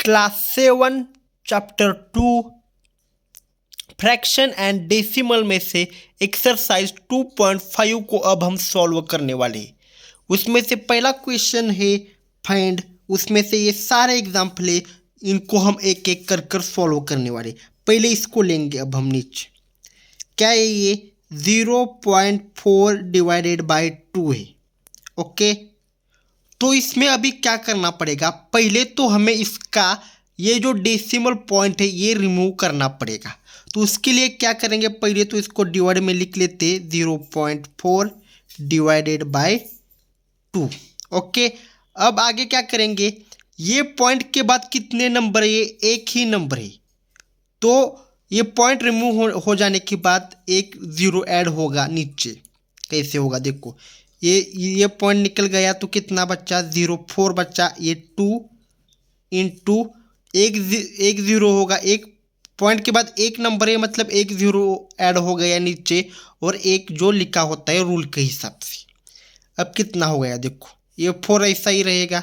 Class 7 chapter 2 fraction and decimal में से exercise 2.5 को अब हम सॉल्व करने वाले हैं। उसमें से पहला क्वेश्चन है फाइंड, उसमें से ये सारे एग्जाम्पल है, इनको हम एक एक कर कर सॉल्व करने वाले। पहले इसको लेंगे अब हम नीचे। क्या है ये 0.4 डिवाइडेड बाय 2 है। ओके, तो इसमें अभी क्या करना पड़ेगा, पहले तो हमें इसका ये जो डेसिमल पॉइंट है ये रिमूव करना पड़ेगा। तो उसके लिए क्या करेंगे, पहले तो इसको डिवाइड में लिख लेते 0.4 डिवाइडेड बाय 2। ओके, अब आगे क्या करेंगे, ये पॉइंट के बाद कितने नंबर है, ये एक ही नंबर है। तो ये पॉइंट रिमूव हो जाने के बाद एक जीरो ऐड होगा नीचे। कैसे होगा देखो, ये पॉइंट निकल गया तो कितना बच्चा 0.4 बच्चा, ये 2 इंटू एक जीरो होगा। एक पॉइंट के बाद एक नंबर है मतलब एक जीरो ऐड हो गया नीचे, और एक जो लिखा होता है रूल के हिसाब से। अब कितना हो गया देखो, ये 4 ऐसा ही रहेगा।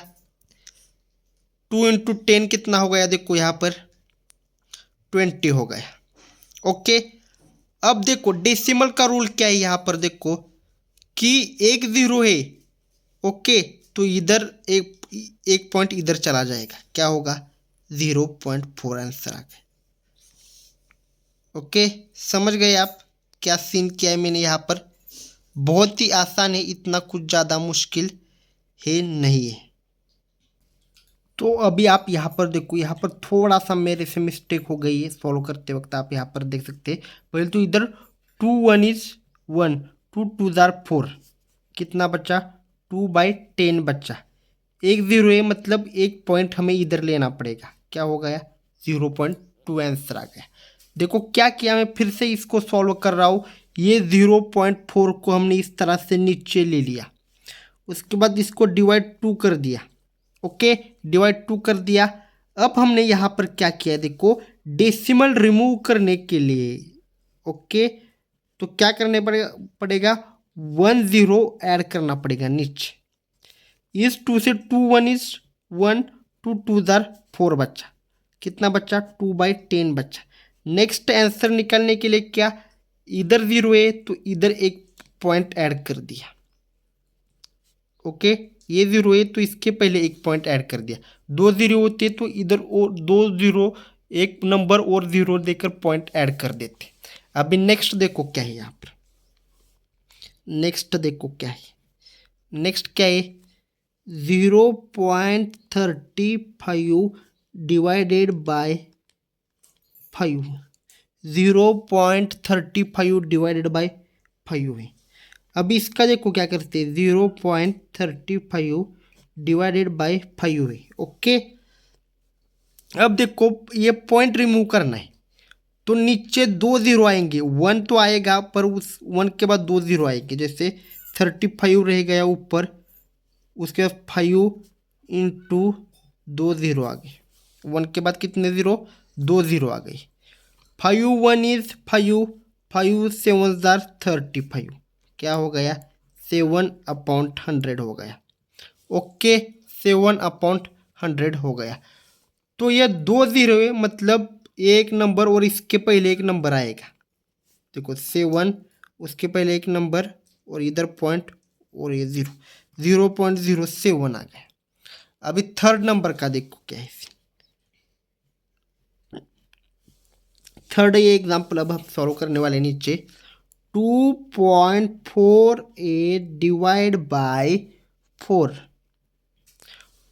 2 इंटू 10 कितना हो गया देखो, यहाँ पर 20 हो गया। ओके, अब देखो डेसिमल का रूल क्या है, यहाँ पर देखो कि एक जीरो है। ओके, तो इधर एक पॉइंट इधर चला जाएगा, क्या होगा 0.4 आंसर आ गया। ओके, समझ गए आप क्या सीन किया है मैंने यहाँ पर। बहुत ही आसान है, इतना कुछ ज़्यादा मुश्किल है नहीं है। तो अभी आप यहाँ पर देखो, यहाँ पर थोड़ा सा मेरे से मिस्टेक हो गई है सॉल्व करते वक्त। आप यहाँ पर देख सकते हैं, पहले तो इधर 2 1 इज 1, 2 2 जार 4, कितना बचा 2/10 बचा। एक जीरो है मतलब एक पॉइंट हमें इधर लेना पड़ेगा, क्या हो गया 0.2 आंसर आ गया। देखो क्या किया, मैं फिर से इसको सॉल्व कर रहा हूँ। ये 0.4 को हमने इस तरह से नीचे ले लिया, उसके बाद इसको डिवाइड 2 कर दिया। ओके, डिवाइड 2 कर दिया। अब हमने यहाँ पर क्या किया देखो, डेसिमल रिमूव करने के लिए। ओके, तो क्या करने पड़ेगा 1 0 ऐड करना पड़ेगा नीचे। इस 2 से 2 1 इज 1, 2 2 जार 4 बच्चा, कितना बच्चा 2/10 बच्चा। नेक्स्ट आंसर निकालने के लिए क्या, इधर जीरो है तो इधर एक पॉइंट ऐड कर दिया। ओके, ये जीरो है तो इसके पहले एक पॉइंट ऐड कर दिया। दो जीरो होते तो इधर और दो जीरो, एक नंबर और जीरो देकर पॉइंट ऐड कर देते। अभी नेक्स्ट देखो क्या है यहाँ पर, नेक्स्ट देखो क्या है, नेक्स्ट क्या है 0.35 डिवाइडेड बाय 5, 0.35 डिवाइडेड बाय 5 है। अभी इसका देखो क्या करते हैं, 0.35 डिवाइडेड बाय 5 है। ओके, अब देखो ये पॉइंट रिमूव करना है तो नीचे दो जीरो आएंगे, 1 तो आएगा पर उस 1 के बाद दो जीरो आएंगे। जैसे 35 रह गया ऊपर, उसके बाद 5 इंटू 2 जीरो आ गए। 1 के बाद कितने जीरो, 2 जीरो आ गई। 5 1 इज 5, 5 7 जार 35, क्या हो गया 7/100 हो गया। ओके, 7/100 हो गया। तो ये दो जीरो है मतलब एक नंबर और इसके पहले एक नंबर आएगा। देखो 7, उसके पहले एक नंबर और इधर पॉइंट और ये 0.07 आ गया। अभी थर्ड नंबर का देखो क्या है, थर्ड ये एग्जाम्पल अब हम सॉल्व करने वाले नीचे। 2.48 डिवाइड बाय 4,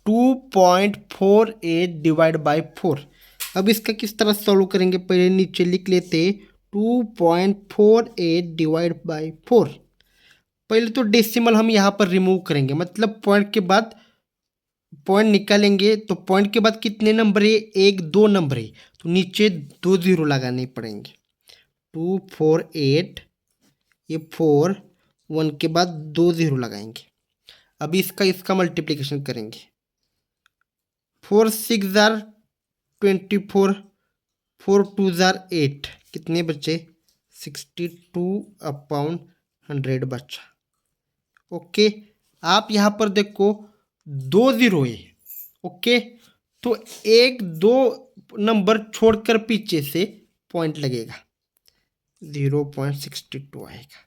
2.48 डिवाइड बाय 4। अब इसका किस तरह सॉल्व करेंगे, पहले नीचे लिख लेते 2.48 डिवाइड बाय 4। पहले तो डेसिमल हम यहाँ पर रिमूव करेंगे, मतलब पॉइंट के बाद पॉइंट निकालेंगे तो पॉइंट के बाद कितने नंबर है, एक दो नंबर है तो नीचे दो जीरो लगाने पड़ेंगे। 248, ये 4, 1 के बाद दो जीरो लगाएंगे। अभी इसका मल्टीप्लिकेशन करेंगे। 4 6 जार 24, 4 2 जार 8, कितने बचे 62/100 बचा। ओके, आप यहाँ पर देखो दो जीरो है। ओके, तो एक दो नंबर छोड़कर पीछे से पॉइंट लगेगा, 0.62 आएगा।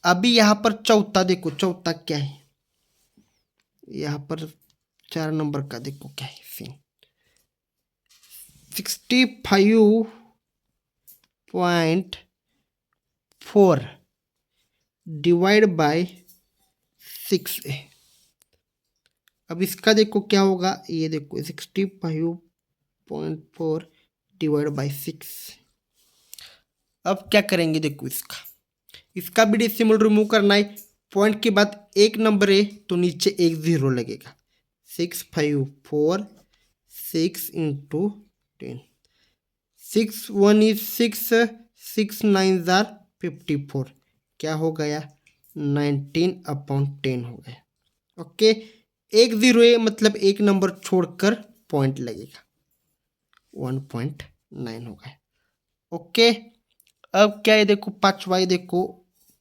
अभी यहाँ पर चौथा देखो, चौथा क्या है, यहाँ पर 4 नंबर का देखो क्या है सीन, 65.4 डिवाइड बाय 6 है। अब इसका देखो क्या होगा, ये देखो 65.4 डिवाइड बाय 6। अब क्या करेंगे देखो, इसका भी डेसिमल रिमूव करना है। पॉइंट के बाद एक नंबर है तो नीचे एक जीरो लगेगा, 654 6 इंटू 10, 6 1 इज 6, 6 9 जार 54, क्या हो गया 19/10 हो गया। ओके, एक जीरो है मतलब एक नंबर छोड़कर पॉइंट लगेगा, 1.9 हो गया। ओके, अब क्या है देखो पांचवा, ये देखो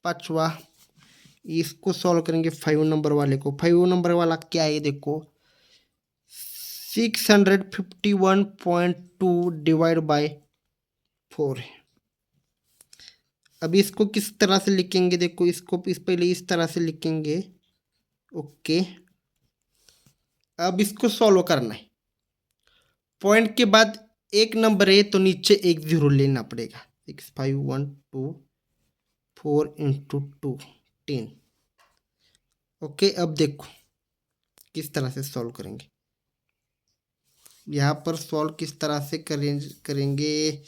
पांचवा, इसको सॉल्व करेंगे 5 नंबर वाले को। 5 नंबर वाला क्या है देखो, 651.2 डिवाइड बाय 4 है। अभी इसको किस तरह से लिखेंगे देखो, इसको पहले इस तरह से लिखेंगे। ओके, अब इसको सॉल्व करना है। पॉइंट के बाद एक नंबर है तो नीचे एक जीरो लेना पड़ेगा, 6514 इंटू 2 10। ओके, अब देखो किस तरह से सॉल्व करेंगे। यहाँ पर सॉल्व किस तरह से करेंगे,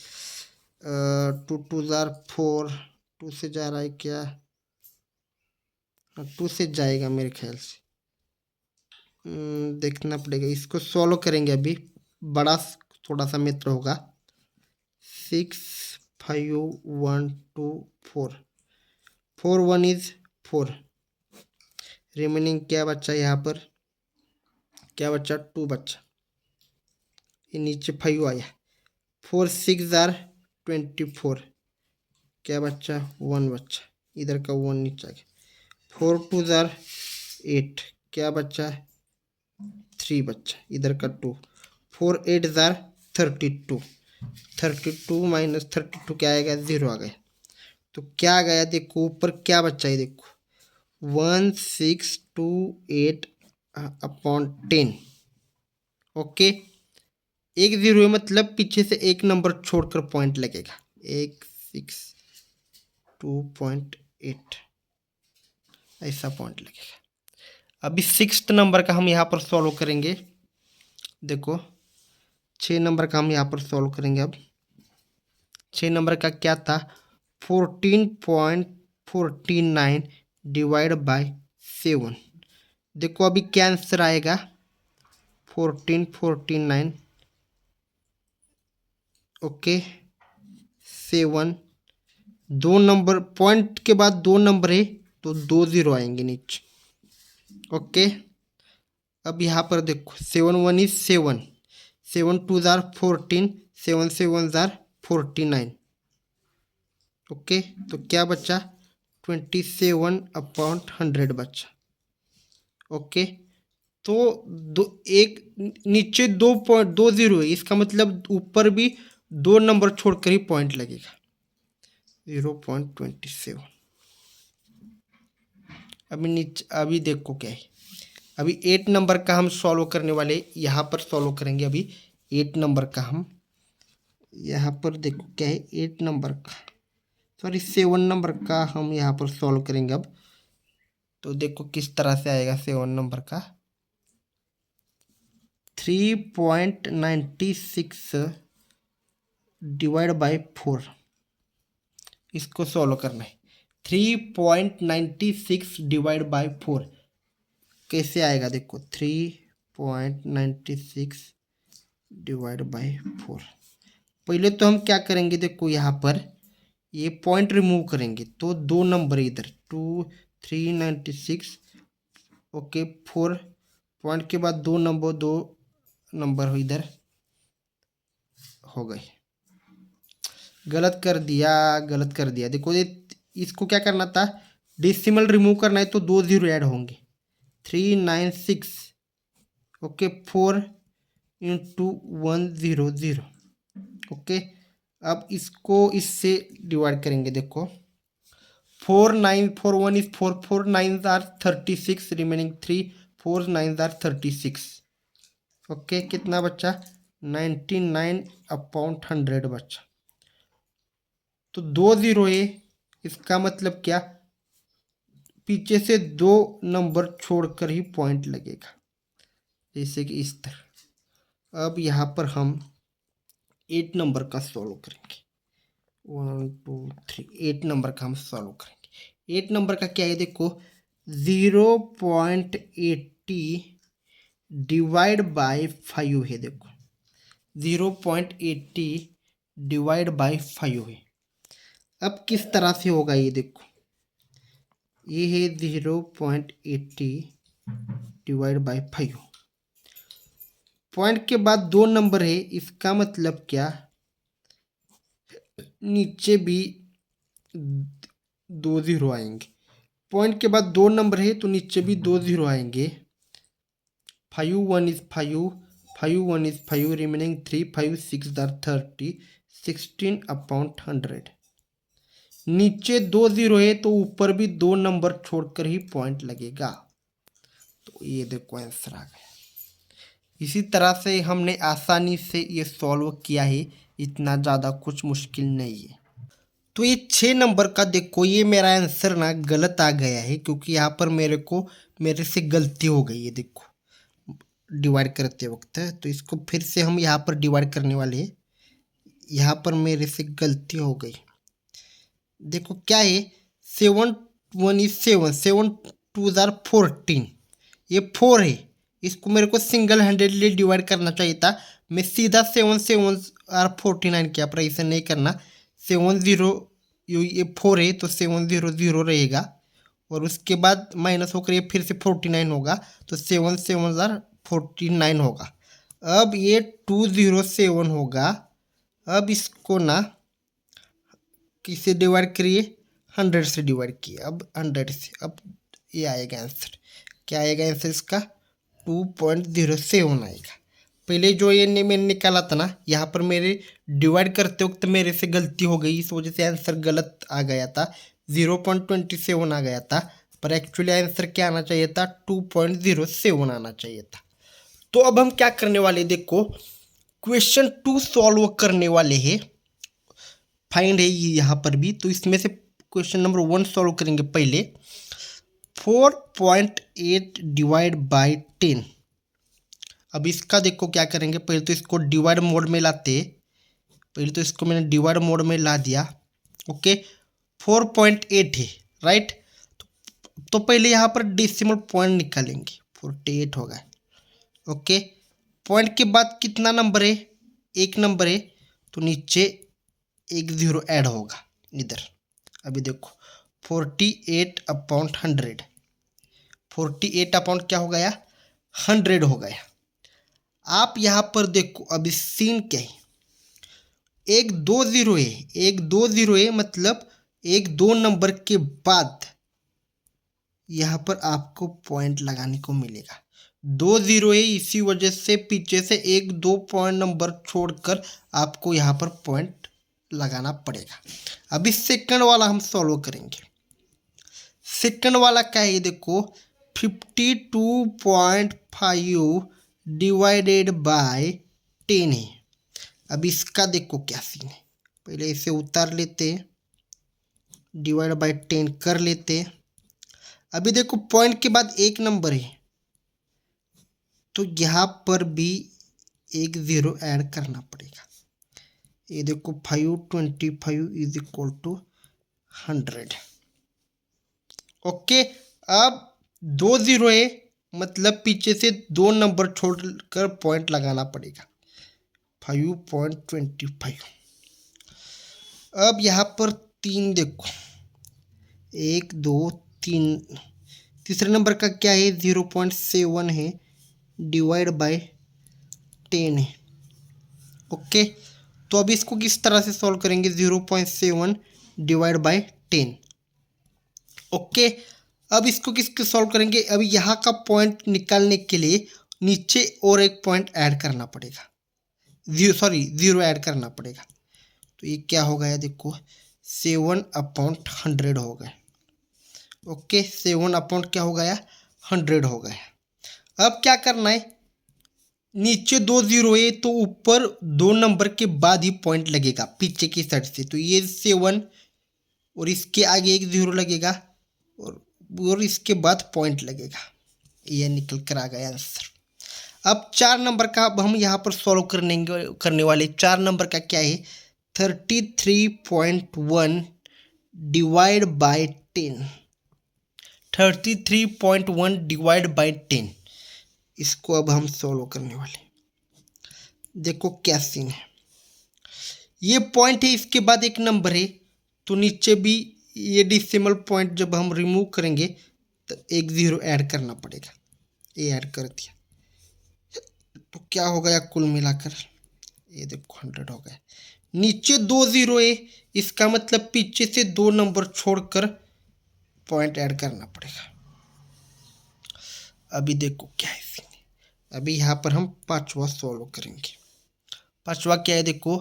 2 2 जार 4, 2 से जा रहा है क्या, 2 से जाएगा मेरे ख्याल से, देखना पड़ेगा। इसको सॉल्व करेंगे, अभी बड़ा थोड़ा सा मित्र होगा, 6 5 1 2 4, 4 1 इज 4, रिमेनिंग क्या बच्चा, यहाँ पर क्या बच्चा 2 बच्चा, ये नीचे 5 आया, 4 6 जार 24, क्या बच्चा 1 बच्चा, इधर का 1 नीचे आ गया, 4 2 जार 8, क्या बच्चा 3 बच्चा, इधर का 2, 4 8 जार 32, 32 माइनस 32 क्या आएगा, 0 आ गया। तो क्या आ गया देखो, ऊपर क्या बच्चा है देखो, 1628/10। ओके, एक जीरो है मतलब पीछे से एक नंबर छोड़कर पॉइंट लगेगा, 162.8 ऐसा पॉइंट लगेगा। अभी 6th नंबर का हम यहाँ पर सॉल्व करेंगे। देखो 6 नंबर का हम यहाँ पर सॉल्व करेंगे। अब 6 नंबर का क्या था, 14.49 डिवाइड बाय 7। देखो अभी क्या आंसर आएगा, 1449, ओके 7, दो नंबर पॉइंट के बाद दो नंबर है तो 2 जीरो आएंगे नीचे। ओके, अब यहाँ पर देखो 7 1 इज 7, 7 2 जार 14, 7 7 जार 49। ओके, तो क्या बचा 27/100 बचा। ओके, तो दो एक नीचे 2 जीरो है, इसका मतलब ऊपर भी 2 नंबर छोड़कर ही पॉइंट लगेगा, 0.27। अभी नीचे अभी देखो क्या है, अभी 8 नंबर का हम सॉल्व करने वाले, यहाँ पर सॉल्व करेंगे। अभी 8 नंबर का हम यहाँ पर देखो क्या है, 8 नंबर का सॉरी 7 नंबर का हम यहाँ पर सॉल्व करेंगे। अब तो देखो किस तरह से आएगा 7 नंबर का, 3.96 डिवाइड बाय 4, इसको सॉल्व करना है। 3.96 डिवाइड बाय 4 कैसे आएगा देखो, 3.96 डिवाइड बाय 4। पहले तो हम क्या करेंगे देखो, यहाँ पर ये पॉइंट रिमूव करेंगे तो 2 नंबर इधर 2 396, ओके 4 पॉइंट के बाद 2 नंबर इधर हो गए, गलत कर दिया देखो। ये इसको क्या करना था, डेसिमल रिमूव करना है तो 2 जीरो ऐड होंगे, 396, ओके 4 इंटू 100। ओके, अब इसको इससे डिवाइड करेंगे। देखो 4 9 4 1 is 4, 4 9 are 36, remaining 3, 4 9 are 36। Okay, कितना बच्चा 99/100 बच्चा। तो 2 0 है, इसका मतलब क्या, पीछे से 2 नंबर छोड़कर ही पॉइंट लगेगा, जैसे कि इस तरह। अब यहाँ पर हम 8 नंबर का सॉल्व करेंगे। 1 2 3, 8 नंबर का हम सॉल्व करेंगे। 8 नंबर का क्या है, देखो 0.80 डिवाइड बाय 5 है। देखो 0.80 डिवाइड बाय 5 है। अब किस तरह से होगा ये, देखो ये है 0.80 डिवाइड बाय 5। पॉइंट के बाद 2 नंबर है, इसका मतलब क्या, नीचे भी 2 0 आएंगे। पॉइंट के बाद 2 नंबर है तो नीचे भी 2 0 आएंगे। 5 1 इज 5, 5 1 इज 5, रिमेनिंग 3, 5 6 आर 30, 16/100। नीचे 2 0 है तो ऊपर भी 2 नंबर छोड़कर ही पॉइंट लगेगा। तो ये देखो आंसर आ गया। इसी तरह से हमने आसानी से ये सॉल्व किया है, इतना ज़्यादा कुछ मुश्किल नहीं है। तो ये 6 नंबर का देखो, ये मेरा आंसर ना गलत आ गया है, क्योंकि यहाँ पर मेरे से गलती हो गई है। देखो डिवाइड करते वक्त, तो इसको फिर से हम यहाँ पर डिवाइड करने वाले हैं। यहाँ पर मेरे से गलती हो गई। देखो क्या है, 7 1 इज 7, 7 2 आर 14, ये 4 है। इसको मेरे को सिंगल हैंडेडली डिवाइड करना चाहिए था। मैं सीधा 7 7 आर 49 किया, पर ऐसा नहीं करना। 7 0, ये 4 है तो 7 0 0 रहेगा, और उसके बाद माइनस होकर ये फिर से 49 होगा, तो 7 7 आर 49 होगा। अब ये 207 होगा। अब इसको ना किससे डिवाइड करिए, 100 से डिवाइड किए। अब 100 से, अब ये आएगा आंसर। क्या आएगा आंसर इसका, 2.07 आएगा। पहले जो ये मैंने निकाला था ना, यहाँ पर मेरे डिवाइड करते वक्त मेरे से गलती हो गई, इस वजह से आंसर गलत आ गया था, 0.27 आ गया था। पर एक्चुअली आंसर क्या आना चाहिए था, 2.07 आना चाहिए था। तो अब हम क्या करने वाले, देखो क्वेश्चन 2 सॉल्व करने वाले हैं। फाइंड है ये यहाँ पर भी, तो इसमें से क्वेश्चन नंबर 1 सॉल्व करेंगे पहले। 4.8 डिवाइड बाय 10। अब इसका देखो क्या करेंगे, पहले तो इसको डिवाइड मोड में लाते। पहले तो इसको मैंने डिवाइड मोड में ला दिया। ओके, 4.8 है, राइट। तो पहले यहाँ पर डेसिमल पॉइंट निकालेंगे, 48 होगा। ओके, पॉइंट के बाद कितना नंबर है, 1 नंबर है, तो नीचे 1 0 ऐड होगा इधर। अभी देखो 48/100, 48 क्या हो गया, 100 हो गया। आप यहाँ पर देखो अभी सीन क्या है, 1 2 0 है, 1 2 0 है, मतलब 1 2 नंबर के बाद यहाँ पर आपको पॉइंट लगाने को मिलेगा। 2 0 है, इसी वजह से पीछे से 1 2 पॉइंट नंबर छोड़कर आपको यहाँ पर पॉइंट लगाना पड़ेगा। अभी सेकंड वाला हम सॉल्व करेंगे। सेकंड वाला क्या है, देखो 52.5 डिवाइडेड बाय 10 है। अब इसका देखो क्या सीन है, पहले इसे उतार लेते, डिवाइड बाय 10 कर लेते। अभी देखो पॉइंट के बाद 1 नंबर है, तो यहाँ पर भी 1 0 ऐड करना पड़ेगा। ये देखो 525 इज इक्वल टू 100। ओके, अब 2 0 है, मतलब पीछे से 2 नंबर छोड़कर पॉइंट लगाना पड़ेगा, 5.25। अब यहाँ पर 3 देखो, 1 2 3, तीसरे नंबर का क्या है, 0.7 है, डिवाइड बाय 10 है। ओके, तो अब इसको किस तरह से सॉल्व करेंगे, 0.7 डिवाइड बाय 10। ओके, अब इसको किसके सॉल्व करेंगे, अब यहाँ का पॉइंट निकालने के लिए नीचे और एक पॉइंट ऐड करना पड़ेगा, ज़ीरो ऐड करना पड़ेगा। तो ये क्या हो गया देखो, 7/100 हो गया। ओके, 7 क्या हो गया, 100 हो गया। अब क्या करना है, नीचे 2 जीरो है तो ऊपर 2 नंबर के बाद ही पॉइंट लगेगा पीछे की साइड से। तो ये 7 और इसके आगे एक जीरो लगेगा और इसके बाद पॉइंट लगेगा। ये निकल कर आ गया आंसर। अब 4 नंबर का अब हम यहाँ पर सॉल्व करने वाले। 4 नंबर का क्या है, 33.1 डिवाइड बाय 10। 33.1 डिवाइड बाय 10, इसको अब हम सॉल्व करने वाले। देखो क्या सीन है, ये पॉइंट है, इसके बाद एक नंबर है, तो नीचे भी ये डेसिमल पॉइंट जब हम रिमूव करेंगे तो एक जीरो ऐड करना पड़ेगा। ये ऐड कर दिया तो क्या हो गया कुल मिलाकर, ये देखो 100 हो गया। नीचे 2 जीरो है, इसका मतलब पीछे से 2 नंबर छोड़कर पॉइंट ऐड करना पड़ेगा। अभी देखो क्या है सीन। अभी यहाँ पर हम पांचवा सॉल्व करेंगे। पांचवा क्या है देखो,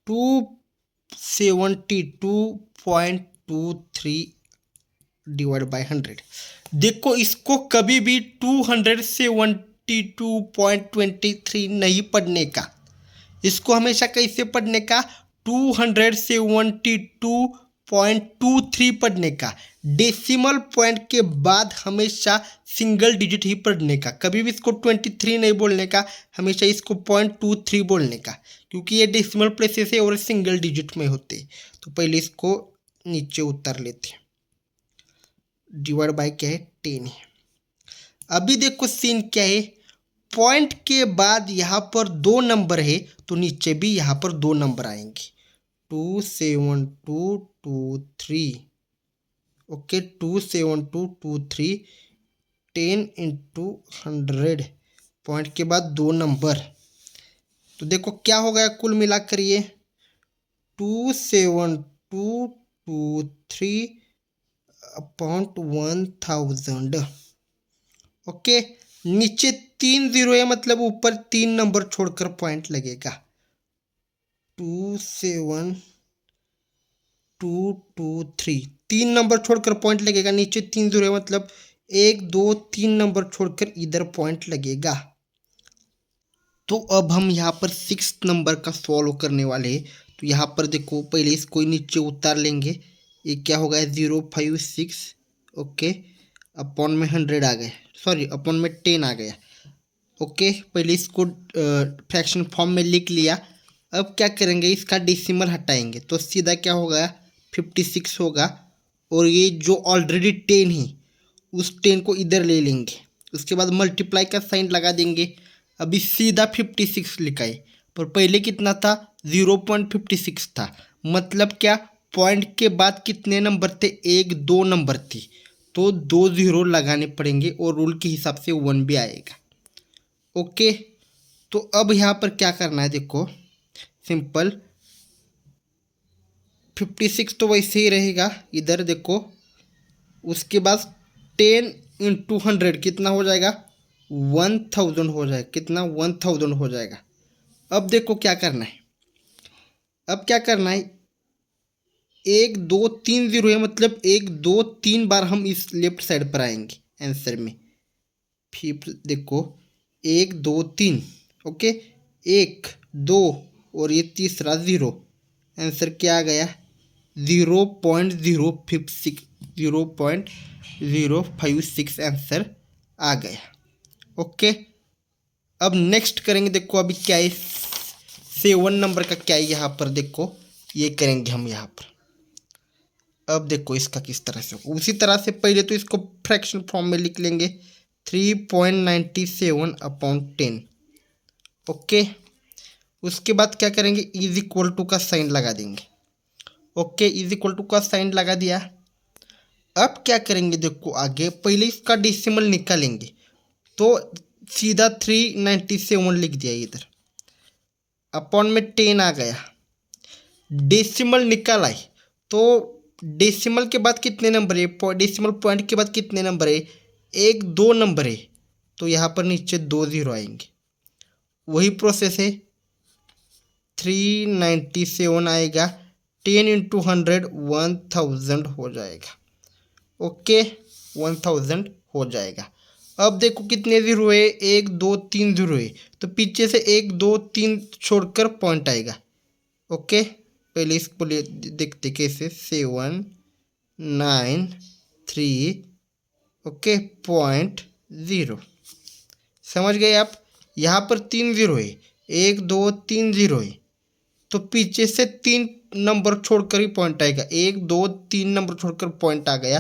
272.23 डिवाइड बाय 100। देखो इसको कभी भी 272.23 नहीं पढ़ने का, इसको हमेशा कैसे पढ़ने का, 272.23 पढ़ने का। डेसिमल पॉइंट के बाद हमेशा सिंगल डिजिट ही पढ़ने का, कभी भी इसको 23 नहीं बोलने का, हमेशा इसको 0.23 बोलने का, क्योंकि ये डेसिमल प्लेसेस है और सिंगल डिजिट में होते। तो पहले इसको नीचे उतार लेते हैं। डिवाइड बाय क्या है, 10 है। अभी देखो सीन क्या है, पॉइंट के बाद यहाँ पर 2 नंबर है तो नीचे भी यहाँ पर 2 नंबर आएंगे, 27223। ओके, 27223, 10 इंटू 100, पॉइंट के बाद 2 नंबर। तो देखो क्या हो गया कुल मिलाकर, ये 27223/1000। ओके, नीचे 3 जीरो है, मतलब ऊपर 3 नंबर छोड़कर पॉइंट लगेगा। 27223, 3 नंबर छोड़कर पॉइंट लगेगा। नीचे 3 जीरो है, मतलब 1 2 3 नंबर छोड़कर इधर पॉइंट लगेगा। तो अब हम यहाँ पर 6 नंबर का सॉल्व करने वाले हैं। तो यहाँ पर देखो पहले इसको नीचे उतार लेंगे। ये क्या हो गया, 056। ओके, अपॉन में 100 आ गया, सॉरी अपॉन में 10 आ गया। ओके, पहले इसको फ्रैक्शन फॉर्म में लिख लिया। अब क्या करेंगे, इसका डेसिमल हटाएंगे तो सीधा क्या होगा, 56 होगा। और ये जो ऑलरेडी 10 है उस 10 को इधर ले लेंगे, उसके बाद मल्टीप्लाई का साइन लगा देंगे। अभी सीधा 56 लिखा है, पर पहले कितना था, 0.56 था। मतलब क्या, पॉइंट के बाद कितने नंबर थे, 1 2 नंबर थे, तो 2 जीरो लगाने पड़ेंगे और रूल के हिसाब से 1 भी आएगा। ओके, तो अब यहाँ पर क्या करना है, देखो सिंपल, 56 तो वैसे ही रहेगा इधर देखो। उसके बाद 10 इंटू 100 कितना हो जाएगा, 1000 हो जाएगा। कितना, 1000 हो जाएगा। अब देखो क्या करना है, अब क्या करना है, 1 2 3 जीरो है, मतलब 1 2 3 बार हम इस लेफ्ट साइड पर आएंगे आंसर में। फिर देखो 1 2 3, ओके, 1 2 और ये तीसरा जीरो, आंसर क्या आ गया, 0.056, 0.056 आंसर आ गया। ओके, अब नेक्स्ट करेंगे। देखो अभी क्या है, 7 नंबर का क्या है, यहाँ पर देखो ये करेंगे हम यहाँ पर। अब देखो इसका किस तरह से, उसी तरह से पहले तो इसको फ्रैक्शन फॉर्म में लिख लेंगे, 3.97/10। ओके, उसके बाद क्या करेंगे, इज इक्वल टू का साइन लगा देंगे। ओके, इज इक्वल टू का साइन लगा दिया। अब क्या करेंगे, देखो आगे पहले इसका डेसिमल निकालेंगे, तो सीधा 397 लिख दिया इधर, अपॉन में 10 आ गया। डेसिमल निकाला है, तो डेसिमल के बाद कितने नंबर है, डेसिमल पॉइंट के बाद कितने नंबर है, 1 2 नंबर है, तो यहाँ पर नीचे 2 जीरो आएंगे। वही प्रोसेस है, 397 आएगा, 10 इंटू 100 1000 हो जाएगा। ओके, 1000 हो जाएगा। अब देखो कितने जीरो है, 1 2 3 जीरो है, तो पीछे से 1 2 3 छोड़कर पॉइंट आएगा। ओके, पहले इसको देखते कैसे, 7 9 3 ओके पॉइंट 0। समझ गए आप। यहाँ पर 3 जीरो है, 1 2 3 जीरो है, तो पीछे से 3 नंबर छोड़कर ही पॉइंट आएगा। 1 2 3 नंबर छोड़कर पॉइंट आ गया।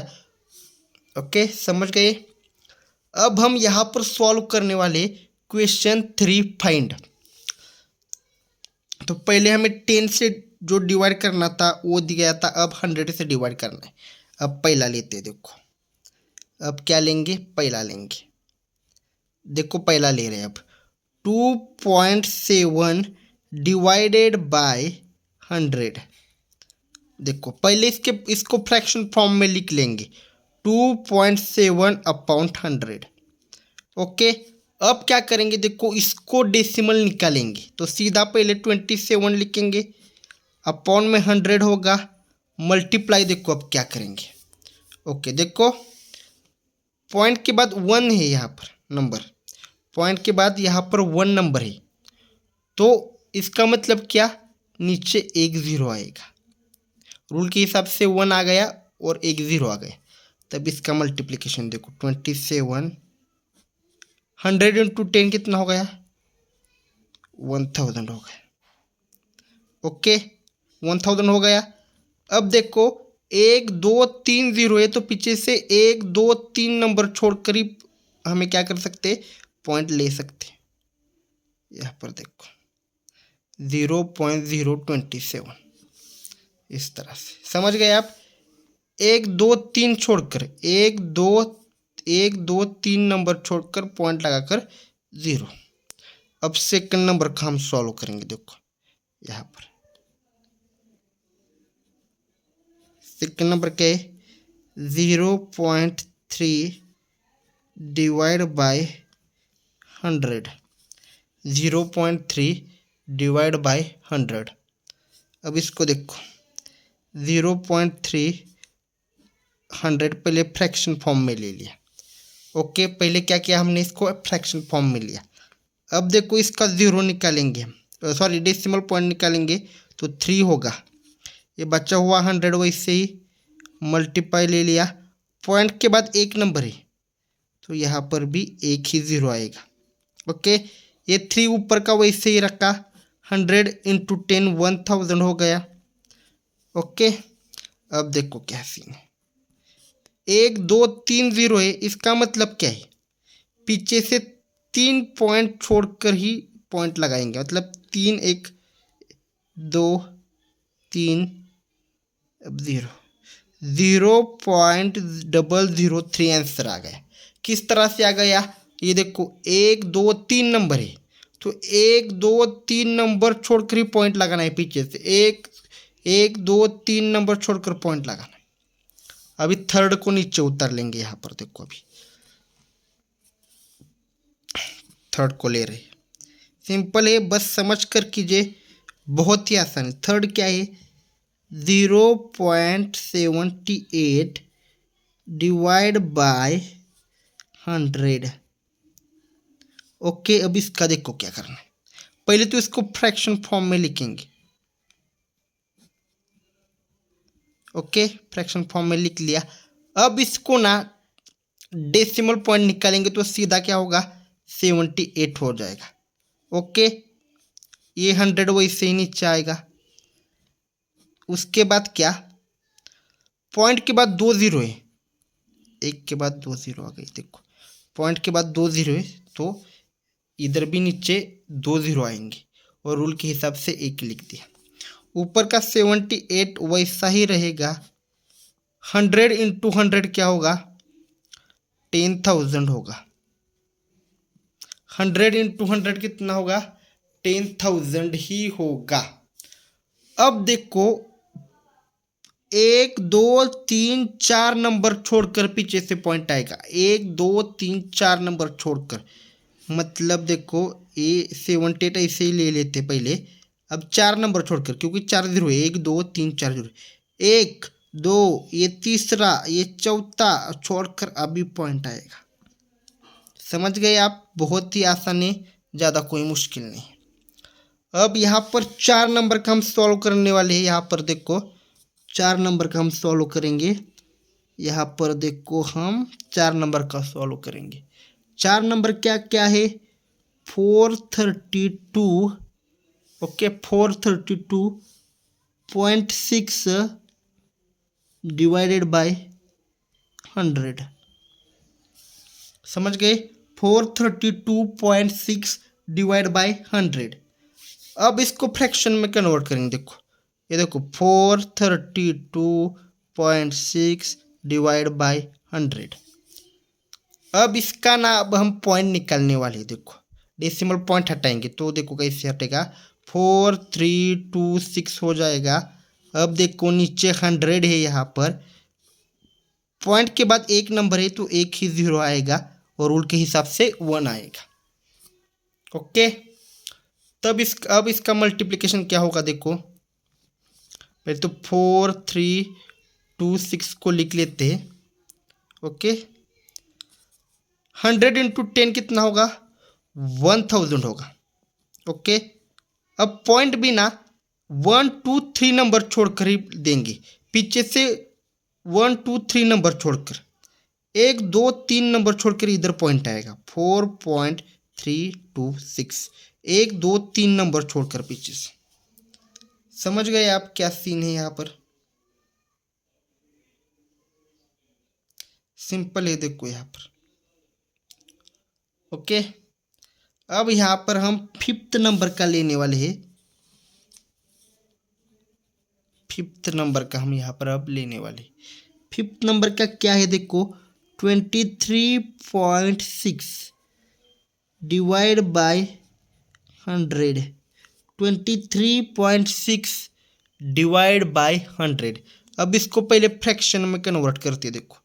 ओके, समझ गए। अब हम यहाँ पर सॉल्व करने वाले क्वेश्चन 3 फाइंड। तो पहले हमें 10 से जो डिवाइड करना था वो दिया गया था, अब 100 से डिवाइड करना है। अब पहला लेते हैं, देखो अब क्या लेंगे, पहला लेंगे। देखो पहला ले रहे हैं अब 2.7 डिवाइडेड बाय 100। देखो पहले इसको फ्रैक्शन फॉर्म में लिख लेंगे, 2.7 अपॉन 100। ओके, अब क्या करेंगे, देखो इसको डेसिमल निकालेंगे, तो सीधा पहले 27 लिखेंगे, अपॉन में 100 होगा, मल्टीप्लाई। देखो अब क्या करेंगे, ओके देखो पॉइंट के बाद 1 है यहाँ पर नंबर, पॉइंट के बाद यहाँ पर 1 नंबर है, तो इसका मतलब क्या, नीचे 1 जीरो आएगा। रूल के हिसाब से 1 आ गया और 1 जीरो आ गया, तब इसका मल्टीप्लिकेशन देखो 27 100 इंटू 10 कितना हो गया, 1000 हो गया। ओके 1000 हो गया। अब देखो 1 2 3 जीरो है, तो पीछे से 1 2 3 नंबर छोड़कर ही हमें क्या कर सकते, पॉइंट ले सकते। यहाँ पर देखो 0.027, इस तरह से। समझ गए आप। 1 2 3 छोड़कर 1 2 3 नंबर छोड़कर पॉइंट लगाकर 0। अब सेकंड नंबर का हम सॉल्व करेंगे। देखो यहाँ पर सेकंड नंबर क्या है, 0.3 डिवाइड बाय 100, 0.3 डिवाइड बाय 100। अब इसको देखो 0.3 100 पहले फ्रैक्शन फॉर्म में ले लिया। ओके, पहले क्या किया हमने, इसको फ्रैक्शन फॉर्म में लिया। अब देखो इसका ज़ीरो निकालेंगे, सॉरी डेसिमल पॉइंट निकालेंगे, तो 3 होगा। ये बचा हुआ 100 वैसे ही मल्टीप्लाई ले लिया, पॉइंट के बाद 1 नंबर है, तो यहाँ पर भी 1 ही ज़ीरो आएगा। ओके, ये 3 ऊपर का वैसे ही रखा, 100 इंटू 10 1000 हो गया। ओके, अब देखो क्या सीन है, 1 2 3 जीरो है, इसका मतलब क्या है, पीछे से 3 पॉइंट छोड़कर ही पॉइंट लगाएंगे, मतलब 3 1 2 3 अब 0.003 आंसर आ गया। किस तरह से आ गया, ये देखो 1 2 3 नंबर है, तो 1 2 3 नंबर छोड़कर ही पॉइंट लगाना है, पीछे से 1 2 3 नंबर छोड़कर पॉइंट लगाना है। अभी थर्ड को नीचे उतार लेंगे, यहाँ पर देखो अभी थर्ड को ले रहे, सिंपल है, बस समझ कर कीजिए, बहुत ही आसान है। थर्ड क्या है, 0.78 डिवाइड बाय 100। ओके, अब इसका देखो क्या करना है, पहले तो इसको फ्रैक्शन फॉर्म में लिखेंगे। ओके, फ्रैक्शन फॉर्म में लिख लिया। अब इसको ना डेसिमल पॉइंट निकालेंगे, तो सीधा क्या होगा, 78 हो जाएगा। ओके, ये 100 वैसे ही नीचे आएगा। उसके बाद क्या, पॉइंट के बाद 2 जीरो है, एक के बाद 2 जीरो आ गई। देखो पॉइंट के बाद 2 जीरो है, तो इधर भी नीचे 2 जीरो आएंगे, और रूल के हिसाब से 1 लिख दिया। ऊपर का 78 वैसा ही रहेगा। 100 इंटू 100 क्या होगा, 10,000 होगा। 100 इंटू 100 कितना होगा, 10,000 ही होगा। अब देखो 1 2 3 4 नंबर छोड़कर पीछे से पॉइंट आएगा, 1 2 3 4 नंबर छोड़कर। मतलब देखो ये 78 ऐसे ही ले लेते पहले, अब 4 नंबर छोड़कर, क्योंकि 4 जीरो है, 1 2 3 4 जीरो, 1 2 ये तीसरा ये चौथा छोड़कर अभी पॉइंट आएगा। समझ गए आप, बहुत ही आसान है, ज़्यादा कोई मुश्किल नहीं। अब यहाँ पर 4 नंबर का हम सॉल्व करने वाले हैं। यहाँ पर देखो 4 नंबर का हम सॉल्व करेंगे। यहाँ पर देखो हम 4 नंबर का सॉल्व करेंगे। 4 नंबर क्या क्या है, 432, ओके 432.6 डिवाइडेड बाय 100। समझ गए, 432.6 डिवाइड बाय 100। अब इसको फ्रैक्शन में कन्वर्ट करेंगे। देखो ये देखो 432.6 डिवाइड बाय 100। अब इसका ना अब हम पॉइंट निकालने वाले हैं। देखो डेसिमल पॉइंट हटाएंगे तो देखो कैसे हटेगा, 4326 हो जाएगा। अब देखो नीचे 100 है, यहाँ पर पॉइंट के बाद एक नंबर है तो एक ही जीरो आएगा और रूल के हिसाब से 1 आएगा। ओके, तब अब इसका मल्टीप्लिकेशन क्या होगा, देखो पहले तो 4326 को लिख लेते हैं। ओके 100 इंटू 10 कितना होगा, 1000 होगा। ओके अब पॉइंट भी ना 1 2 3 नंबर छोड़कर ही देंगे, पीछे से 1 2 3 नंबर छोड़कर, 1 2 3 नंबर छोड़कर इधर पॉइंट आएगा 4.326, 1 2 3 नंबर छोड़कर पीछे से। समझ गए आप क्या सीन है यहाँ पर, सिंपल है देखो यहाँ पर। ओके अब यहाँ पर हम 5th नंबर का लेने वाले हैं। 5th नंबर का हम यहाँ पर अब लेने वाले। 5th नंबर का क्या है, देखो 23.6 डिवाइड बाय 100, 23.6 डिवाइड बाय 100। अब इसको पहले फ्रैक्शन में कन्वर्ट करते, देखो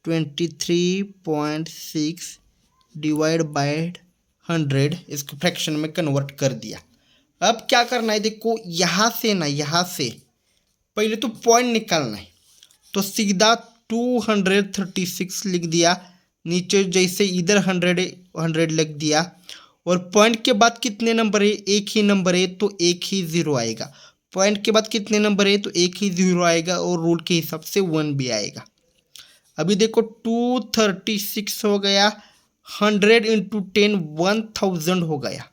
23.6 डिवाइड बाय 100, इसको फ्रैक्शन में कन्वर्ट कर दिया। अब क्या करना है, देखो यहाँ से ना, यहाँ से पहले तो पॉइंट निकालना है, तो सीधा 236 लिख दिया, नीचे जैसे इधर 100 लिख दिया, और पॉइंट के बाद कितने नंबर है, एक ही नंबर है तो एक ही जीरो आएगा। पॉइंट के बाद कितने नंबर है तो एक ही जीरो आएगा और रूल के हिसाब से 1 भी आएगा। अभी देखो 236 हो गया, 100 इंटू 10 1000 हो गया।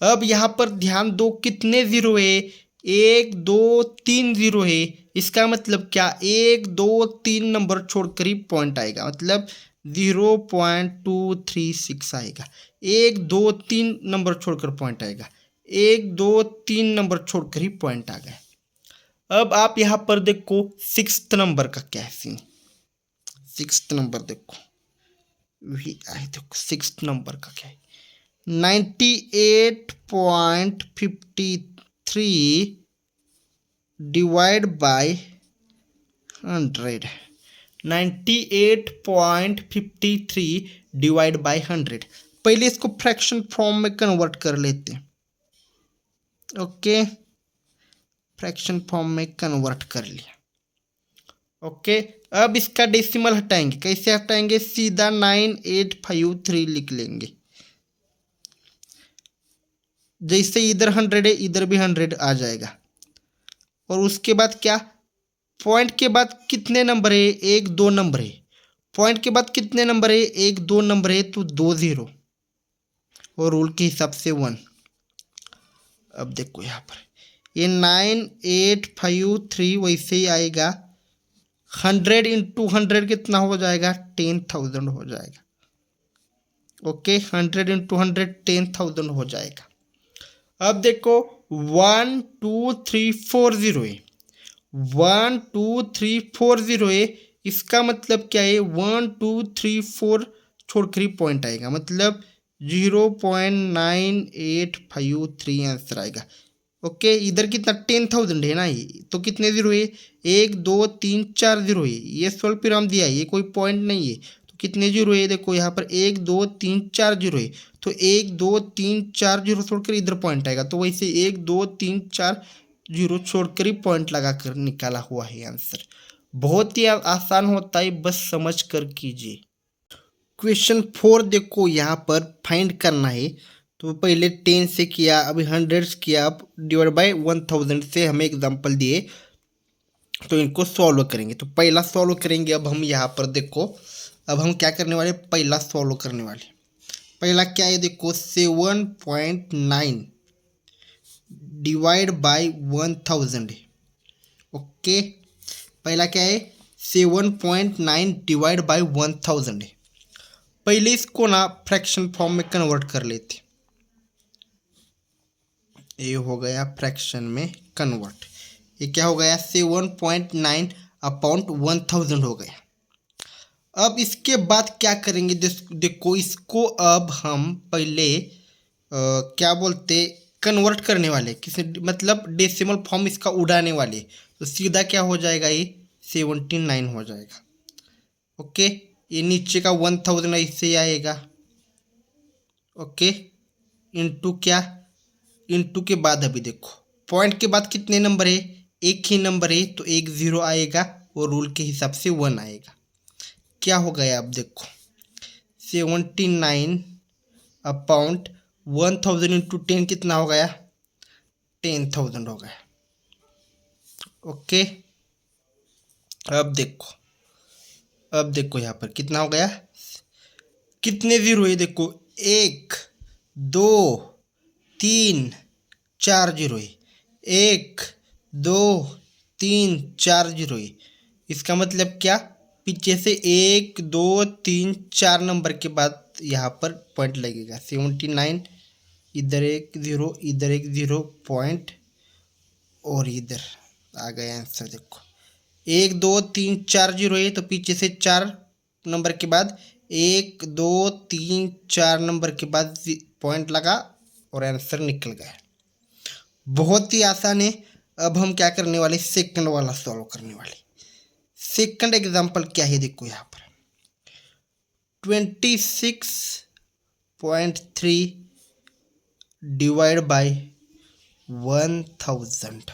अब यहाँ पर ध्यान दो कितने जीरो है, 1 2 3 जीरो है। इसका मतलब क्या, 1 2 3 नंबर छोड़कर ही पॉइंट आएगा, मतलब 0.236 आएगा। 1 2 3 नंबर छोड़कर पॉइंट आएगा, 1 2 3 नंबर छोड़कर ही पॉइंट आ गया। अब आप यहाँ पर देखो 6th नंबर का क्या है सीन। 6th नंबर देखो वही आए, देखो 6th नंबर का क्या है, 98.53 डिवाइड बाय 100, 98.53 डिवाइड बाय 100। पहले इसको फ्रैक्शन फॉर्म में कन्वर्ट कर लेते हैं। ओके फ्रैक्शन फॉर्म में कन्वर्ट कर लिया। ओके अब इसका डेसिमल हटाएंगे, कैसे हटाएंगे, सीधा 9853 लिख लेंगे। जैसे इधर 100 है इधर भी 100 आ जाएगा। और उसके बाद क्या, पॉइंट के बाद कितने नंबर है, 1 2 नंबर है। पॉइंट के बाद कितने नंबर है, 1 2 नंबर है तो 2 जीरो और रूल के हिसाब से 1। अब देखो यहाँ पर ये 9853 वैसे ही आएगा, 100 इंटू 100 कितना हो जाएगा, 10,000 हो जाएगा। ओके 100 इंटू 100 10,000 हो जाएगा। अब देखो 1 2 3 4 जीरो है, 1 2 3 4 जीरो है। इसका मतलब क्या है, 1 2 3 4 छोड़कर ही पॉइंट आएगा, मतलब 0.9853 आंसर आएगा। ओके, इधर कितना 10,000 है ना, ये तो कितने जीरो है, 1 2 3 4 जीरो है, ये 16 दिया है, ये कोई पॉइंट नहीं है, तो कितने जीरो है, देखो यहाँ पर 1 2 3 4 जीरो है, तो 1 2 3 4 जीरो छोड़कर इधर पॉइंट आएगा, तो वैसे 1 2 3 4 जीरो छोड़कर ही पॉइंट लगा कर निकाला हुआ है आंसर। बहुत ही आसान होता है, बस समझ कर कीजिए। क्वेश्चन 4 देखो, यहाँ पर फाइंड करना है, तो पहले 10 से किया, अभी 100 किया, अब डिवाइड बाय 1000 से हमें एग्जांपल दिए, तो इनको सॉल्व करेंगे। तो पहला सॉल्व करेंगे, अब हम यहाँ पर देखो, अब हम क्या करने वाले, पहला सॉल्व करने वाले। पहला क्या है देखो, 7.9 डिवाइड बाय 1000 है। ओके, पहला क्या है, 7.9 डिवाइड बाय 1000 है। पहले इसको ना फ्रैक्शन फॉर्म में कन्वर्ट कर लेते, ये हो गया फ्रैक्शन में कन्वर्ट, ये क्या हो गया 7.9 अपॉन 1000 हो गया। अब इसके बाद क्या करेंगे, देखो इसको अब हम पहले क्या बोलते, कन्वर्ट करने वाले, किसी मतलब डेसिमल फॉर्म इसका उड़ाने वाले, तो सीधा क्या हो जाएगा, ये 79 हो जाएगा। ओके, ये नीचे का 1000 इससे आएगा। ओके, इंटू क्या, इंटू के बाद अभी देखो पॉइंट के बाद कितने नंबर है, एक ही नंबर है, तो एक जीरो आएगा और रूल के हिसाब से 1 आएगा। क्या हो गया, अब देखो 79 अपॉइंट 1000 इंटू 10 कितना हो गया, 10,000 हो गया। ओके, अब देखो, अब देखो यहाँ पर कितना हो गया, कितने जीरो है देखो, 1 2 3 4 जीरो है, 1 2 3 4 जीरो है। इसका मतलब क्या, पीछे से 1 2 3 4 नंबर के बाद यहाँ पर पॉइंट लगेगा, 79, इधर एक जीरो, इधर एक जीरो पॉइंट, और इधर आ गया आंसर। देखो 1 2 3 4 जीरो है, तो पीछे से 4 नंबर के बाद 1 2 3 4 नंबर के बाद पॉइंट लगा और आंसर निकल गया। बहुत ही आसान है। अब हम क्या करने वाले, सेकंड वाला सॉल्व करने वाले। सेकंड एग्जांपल क्या है, देखो यहाँ पर 26.3 डिवाइड बाय 1000।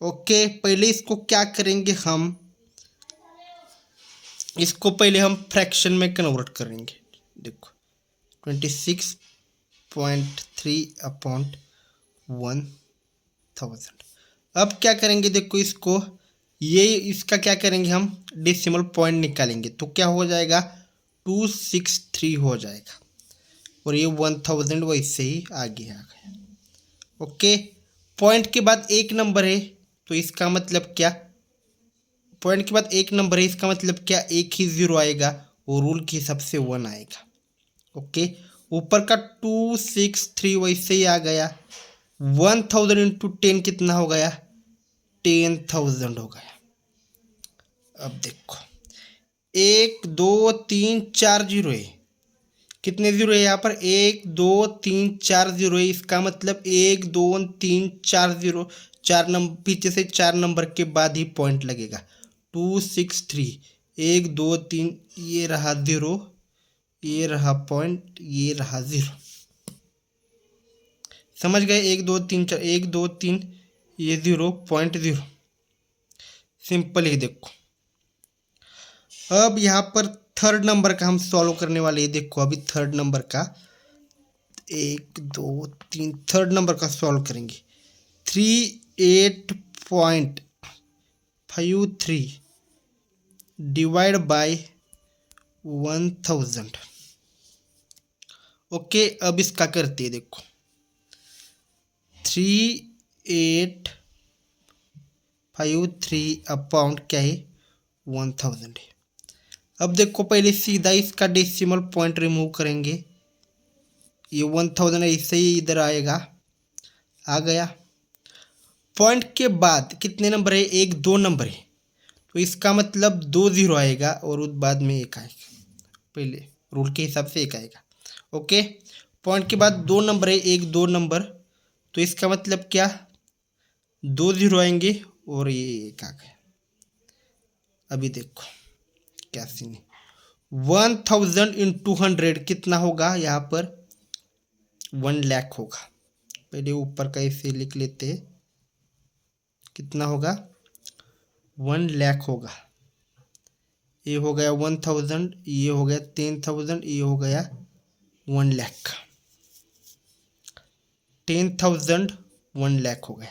ओके, पहले इसको क्या करेंगे, हम इसको पहले हम फ्रैक्शन में कन्वर्ट करेंगे। देखो 26.3 अपॉन 1000। अब क्या करेंगे, देखो इसको, ये इसका क्या करेंगे, हम डेसिमल पॉइंट निकालेंगे, तो क्या हो जाएगा 263 हो जाएगा, और ये 1000 वैसे ही आगे आ गया। ओके, पॉइंट के बाद एक नंबर है, तो इसका मतलब क्या, पॉइंट के बाद एक नंबर है, इसका मतलब क्या, एक ही जीरो आएगा और रूल के हिसाब से 1 आएगा। ओके, ऊपर का 263 वैसे ही आ गया, 1000 इंटू 10 कितना हो गया, 10,000 हो गया। अब देखो 1 2 3 4 जीरो है, कितने जीरो है यहाँ पर, 1 2 3 4 जीरो है। इसका मतलब 1 2 3 4 जीरो, 4 नंबर पीछे से 4 नंबर के बाद ही पॉइंट लगेगा। 263, 1 2 3, ये रहा जीरो, ये रहा पॉइंट, ये रहा जीरो। समझ गए, 1 2 3 4, 1 2 3, ये जीरो पॉइंट जीरो, सिंपल ही। देखो अब यहाँ पर थर्ड नंबर का हम सॉल्व करने वाले हैं। देखो अभी थर्ड नंबर का 1 2 3 थर्ड नंबर का सॉल्व करेंगे। 38.53 डिवाइड बाय 1000। ओके, अब इसका करते हैं। देखो 3853 अपॉन क्या है, 1000 है। अब देखो पहले सीधा इसका डेसिमल पॉइंट रिमूव करेंगे, ये 1000 ऐसे ही इधर आएगा, आ गया। पॉइंट के बाद कितने नंबर है, 1 2 नंबर है, तो इसका मतलब 2 जीरो आएगा और उस बाद में 1 आएगा, पहले रूल के हिसाब से 1 आएगा। ओके, पॉइंट के बाद 2 नंबर है, 1 2 नंबर, तो इसका मतलब क्या, 2 जीरो आएंगे और ये 1 आ गया। अभी देखो क्या सीन है, 1000 इंटू 100 कितना होगा, यहाँ पर 1 लाख होगा। पहले ऊपर का इसे लिख लेते हैं, कितना होगा 1 लाख होगा। ये हो गया 1000, ये हो गया 10,000, ये हो गया 1 लाख। 10,000 1 लाख हो गया।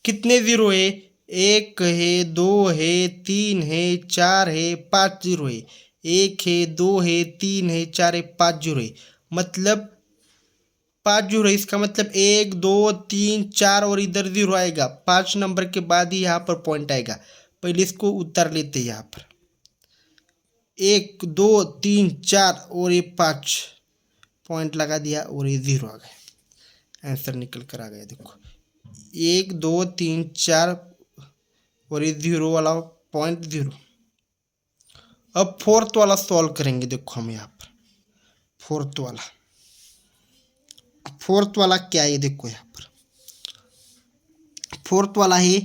कितने जीरो है, 1 है, 2 है, 3 है, 4 है, 5 जीरो है। 1 है, 2 है, 3 है, 4 है, 5 जीरो है, मतलब 5 जीरो है। इसका मतलब 1 2 3 4 और इधर जीरो आएगा। 5 नंबर के बाद ही यहाँ पर पॉइंट आएगा। पहले इसको उतार लेते हैं, यहाँ पर 1 2 3 4 और ये 5 पॉइंट लगा दिया और ये जीरो आ गया। आंसर निकल कर आ गया। देखो 1 2 3 4 और ये जीरो वाला पॉइंट जीरो। अब फोर्थ वाला सॉल्व करेंगे। देखो हम यहाँ पर फोर्थ वाला क्या है, देखो यहाँ पर फोर्थ वाला है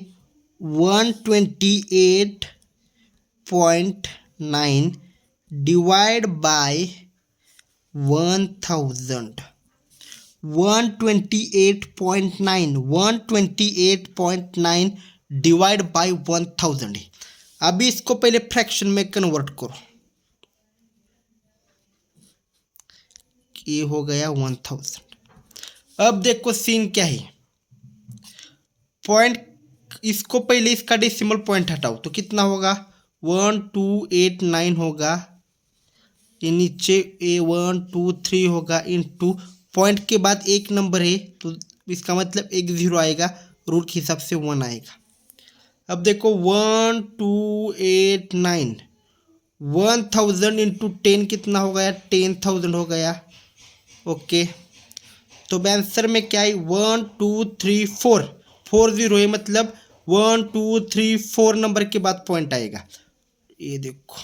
128.9 डिवाइड बाय 1000। 128.9 डिवाइड बाय 1000 है। अभी इसको पहले फ्रैक्शन में कन्वर्ट करो। ये हो गया 1000। अब देखो सीन क्या है, पॉइंट, इसको पहले इसका डेसिमल पॉइंट हटाओ तो कितना होगा 1289 होगा। ये नीचे 123 होगा इंटू पॉइंट के बाद एक नंबर है तो इसका मतलब एक जीरो आएगा, रूट के हिसाब से 1 आएगा। अब देखो 1289 1000 इंटू 10 कितना हो गया, 10,000 हो गया। ओके, तो आंसर में क्या है 1 2 3 4 4 जीरो है, मतलब 1 2 3 4 नंबर के बाद पॉइंट आएगा। ये देखो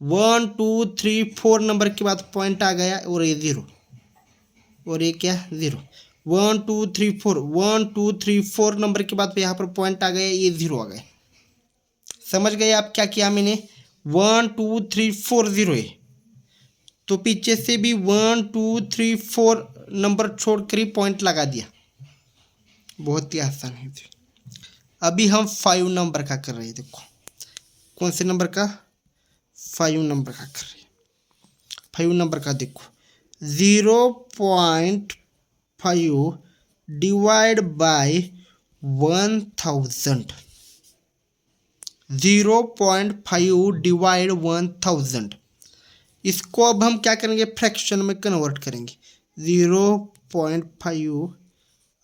1 2 3 4 नंबर के बाद पॉइंट आ गया और ये जीरो और ये क्या जीरो। 1 2 3 4 1 2 3 4 नंबर के बाद यहाँ पर पॉइंट आ गया, ये जीरो आ गया। समझ गए आप क्या किया मैंने, 1 2 3 4 जीरो है तो पीछे से भी 1 2 3 4 नंबर छोड़कर ही पॉइंट लगा दिया। बहुत ही आसान है। अभी हम 5 नंबर का कर रहे हैं। देखो कौन से नंबर का, 5 नंबर का कर रहे हैं। 5 नंबर का देखो 0.5 डिवाइड बाय 1000। 0.5 डिवाइड 1000, इसको अब हम क्या करेंगे फ्रैक्शन में कन्वर्ट करेंगे। 0.5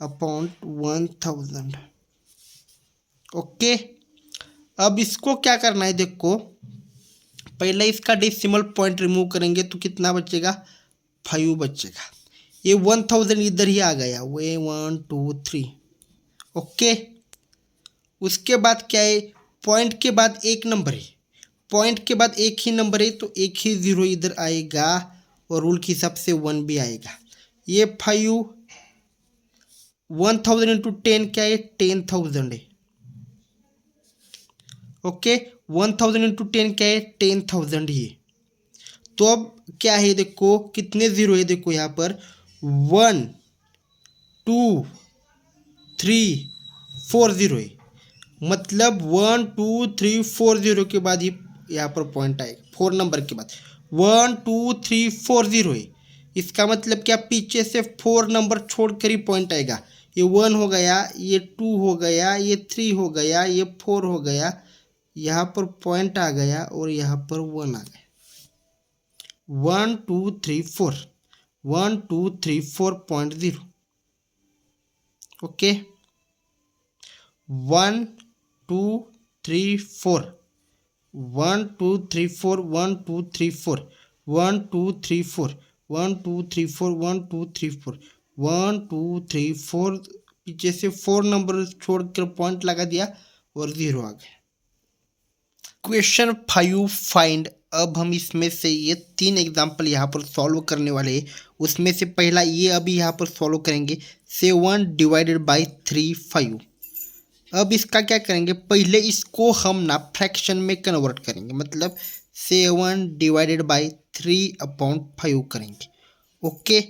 अपॉन 1000। ओके, अब इसको क्या करना है, देखो पहले इसका डेसिमल पॉइंट रिमूव करेंगे तो कितना बचेगा 5 बचेगा। ये 1000 इधर ही आ गया, वे 1 2 3। ओके, उसके बाद क्या है, पॉइंट के बाद एक नंबर है, पॉइंट के बाद एक ही नंबर है तो एक ही जीरो इधर आएगा और रूल के हिसाब से 1 भी आएगा। ये 5 1000 इंटू 10 क्या है 10,000 है। ओके, 1000 इंटू 10 क्या है 10,000 ही है। तो अब क्या है, देखो कितने जीरो है, देखो यहाँ पर 1 2 3 4 जीरो है, मतलब 1 2 3 4 जीरो के बाद ही यहाँ पर पॉइंट आएगा। 4 नंबर के बाद 1 2 3 4 जीरो है, इसका मतलब क्या पीछे से 4 नंबर छोड़कर ही पॉइंट आएगा। ये 1 हो गया, ये 2 हो गया, ये 3 हो गया, ये 4 हो गया, यहाँ पर पॉइंट आ गया और यहाँ पर 1 आ गया। 1 2 3 4 1 2 3 4.0। ओके, 1 2 3 4 1 2 3 4 1 2 3 4 1 2 3 4 1 2 3 4 1 2 3 4 1 2 3 4, पीछे से 4 नंबर छोड़कर पॉइंट लगा दिया और जीरो आ गया। Question 5 find. अब हम इसमें से ये 3 एग्जाम्पल यहाँ पर सॉल्व करने वाले हैं। उसमें से पहला ये अभी यहाँ पर सॉल्व करेंगे, 7 डिवाइडेड बाई 3 5। अब इसका क्या करेंगे, पहले इसको हम ना फ्रैक्शन में कन्वर्ट करेंगे, मतलब 7 डिवाइडेड बाई 3/5 करेंगे। ओके,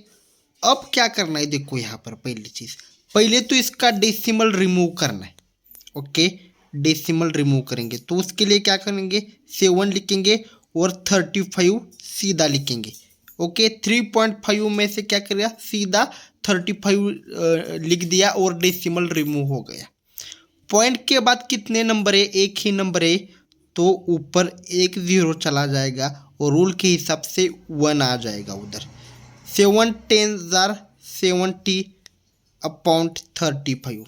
अब क्या करना है, देखो यहाँ पर पहली चीज़, पहले तो इसका डेसिमल रिमूव करना है। ओके, डेसिमल रिमूव करेंगे तो उसके लिए क्या करेंगे, 7 लिखेंगे और 35 सीधा लिखेंगे। ओके, 3.5 में से क्या करेगा, सीधा 35 लिख दिया और डेसिमल रिमूव हो गया। पॉइंट के बाद कितने नंबर है, एक ही नंबर है, तो ऊपर एक 0 चला जाएगा और रूल के हिसाब से 1 आ जाएगा उधर। 7 10 जार 70 अपॉन 35,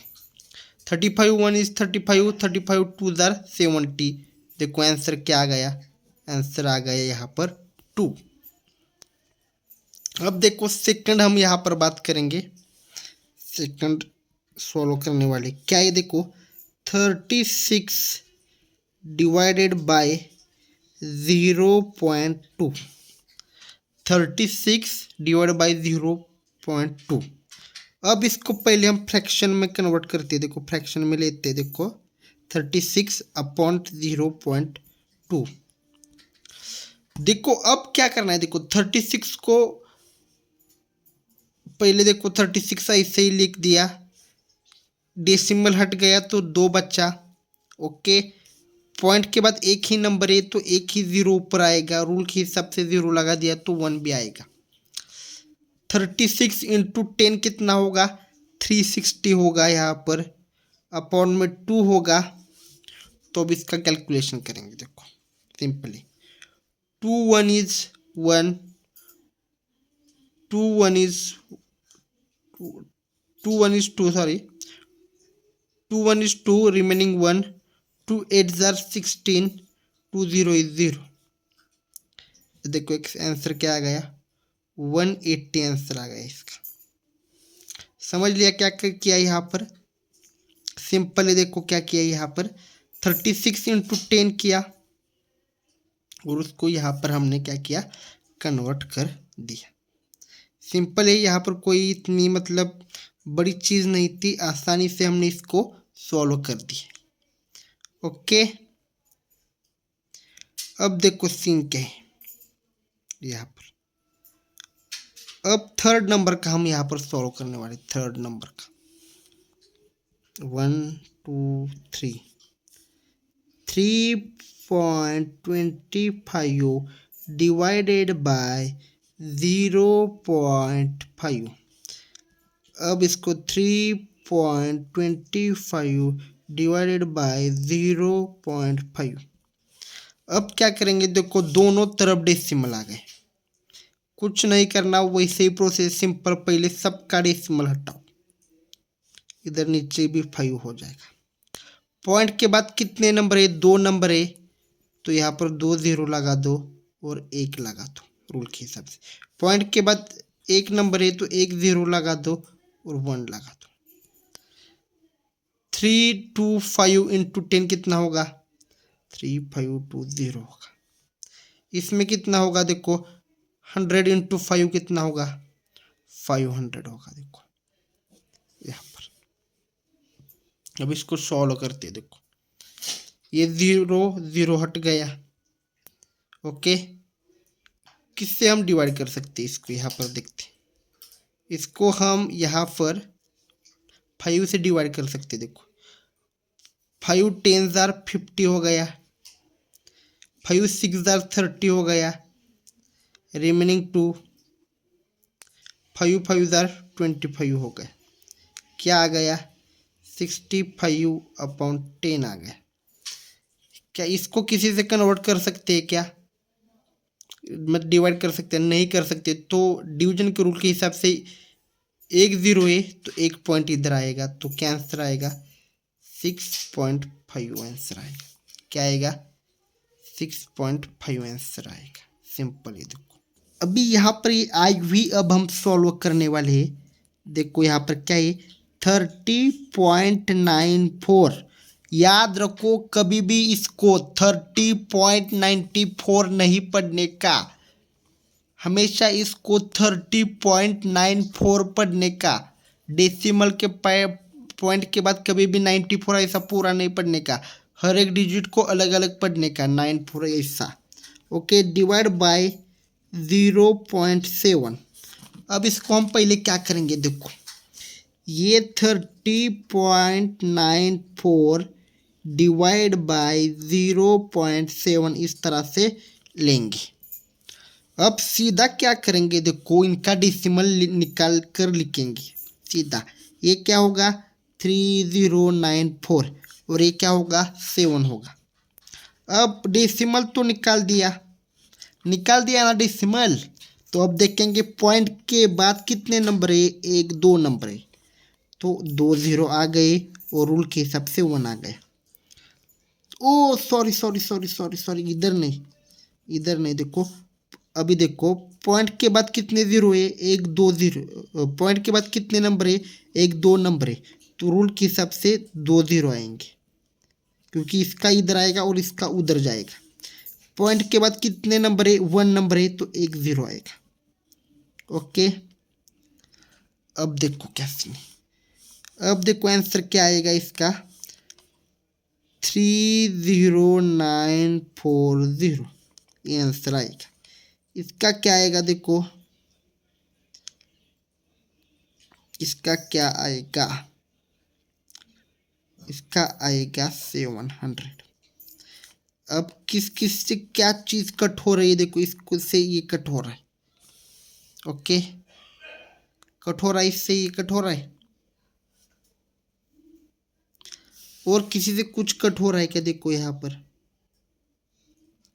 35 1 इज 35, 35 2 जार 70। देखो आंसर क्या आ गया, आंसर आ गया यहाँ पर 2। अब देखो सेकंड हम यहाँ पर बात करेंगे, सेकंड सॉल्व करने वाले क्या है, देखो 36 डिवाइडेड बाय 0.2, 36 डिवाइड बाई 0.2। अब इसको पहले हम फ्रैक्शन में कन्वर्ट करते हैं, देखो फ्रैक्शन में लेते हैं, देखो 36 अपॉन 0.2। देखो अब क्या करना है, देखो 36 को पहले देखो 36 ऐसे ही लिख दिया, डेसिमल हट गया तो 2 बचा। ओके, पॉइंट के बाद एक ही नंबर है तो एक ही 0 ऊपर आएगा, रूल के हिसाब से 0 लगा दिया तो 1 भी आएगा। 36 इंटू 10 कितना होगा, 360 होगा यहाँ पर, अपॉन में 2 होगा। तो अब इसका कैलकुलेशन करेंगे, देखो simply 2 1 is 1, 2 1 is 2 sorry 2 1 is 2, remaining 1, 2 8 are 16, 2 0 is 0। देखो एक आंसर क्या आ गया, 180 आंसर आ गया इसका। समझ लिया क्या किया यहाँ पर, सिंपल है। देखो क्या किया यहाँ पर, 36 इंटू 10 किया और उसको यहाँ पर हमने क्या किया, कन्वर्ट कर दिया। सिंपल है, यहाँ पर कोई इतनी मतलब बड़ी चीज़ नहीं थी, आसानी से हमने इसको सॉल्व कर दिया। ओके, अब देखो सीन क्या है यहाँ पर। अब थर्ड नंबर का हम यहाँ पर सॉल्व करने वाले, थर्ड नंबर का 1 2 3, 3.25 डिवाइडेड बाय 0.5। अब इसको 3.25 डिवाइडेड बाय 0.5। अब क्या करेंगे, देखो दोनों तरफ डेसिमल आ गए, कुछ नहीं करना, वैसे ही प्रोसेस सिंपल, पहले सबका डेसिमल हटाओ, इधर नीचे भी 5 हो जाएगा। पॉइंट के बाद कितने नंबर है, 2 नंबर है, तो यहाँ पर 2 0 लगा दो और 1 लगा दो रूल के हिसाब से। पॉइंट के बाद 1 नंबर है तो 1 0 लगा दो और 1 लगा दो। 325 इंटू 10 कितना होगा, 3520 होगा। इसमें कितना होगा, देखो 100 इंटू 5 कितना होगा, 500 होगा। देखो यहाँ पर अब इसको सॉल्व करते, देखो ये 0 0 हट गया। ओके, किससे हम डिवाइड कर सकते हैं इसको, यहाँ पर देखते हैं, इसको हम यहाँ पर 5 से डिवाइड कर सकते। देखो 5 10 जार 50 हो गया, 5 6 जार 30 हो गया, रिमेनिंग 2, 5 5 जार 25 हो गया। क्या आ गया, 65/10 आ गया। क्या इसको किसी से कन्वर्ट कर सकते हैं क्या, मतलब डिवाइड कर सकते हैं, नहीं कर सकते। तो डिवीजन के रूल के हिसाब से 1 0 है तो 1 पॉइंट इधर आएगा, तो क्या आंसर आएगा, 6.5 आंसर आएगा। क्या आएगा, 6.5 आंसर आएगा। सिंपल है। देखो अभी यहाँ पर ये आई हुई, अब हम सॉल्व करने वाले हैं। देखो यहाँ पर क्या है, 30.94 याद रखो कभी भी इसको 30.94 नहीं पढ़ने का, हमेशा इसको 30.94 पढ़ने का। डेसिमल के पॉइंट के बाद कभी भी 94 ऐसा पूरा नहीं पढ़ने का, हर एक डिजिट को अलग अलग पढ़ने का, 94 ऐसा। Okay, divide by 0.7। अब इसको हम पहले क्या करेंगे, देखो ये 30.94 डिवाइड बाय 0.7 इस तरह से लेंगे। अब सीधा क्या करेंगे, देखो इनका डेसिमल निकाल कर लिखेंगे सीधा। ये क्या होगा 3094 और ये क्या होगा 7 होगा। अब डेसिमल तो निकाल दिया ना डेसिमल। तो अब देखेंगे पॉइंट के बाद कितने नंबर है, एक दो नंबर है, तो 2 0 आ गए और रूल के हिसाब से 1 आ गए। ओ sorry sorry sorry sorry sorry, इधर नहीं देखो, अभी देखो पॉइंट के बाद कितने जीरो है, एक दो जीरो। पॉइंट के बाद कितने नंबर है, एक दो नंबर है, तो रूल के हिसाब से 2 0 आएंगे, क्योंकि इसका इधर आएगा और इसका उधर जाएगा। पॉइंट के बाद कितने नंबर है, 1 नंबर है, तो 1 0 आएगा। ओके, अब देखो क्या सीन है, अब देखो आंसर क्या आएगा इसका 30940, ये आंसर आएगा। इसका क्या आएगा, देखो इसका क्या आएगा, इसका आएगा 700। अब किस किस से क्या चीज कट हो रही है, देखो इसको से ये कट हो रहा है। ओके, कट हो रहा है, इससे ये कट हो रहा है, और किसी से कुछ कट हो रहा है क्या, देखो यहाँ पर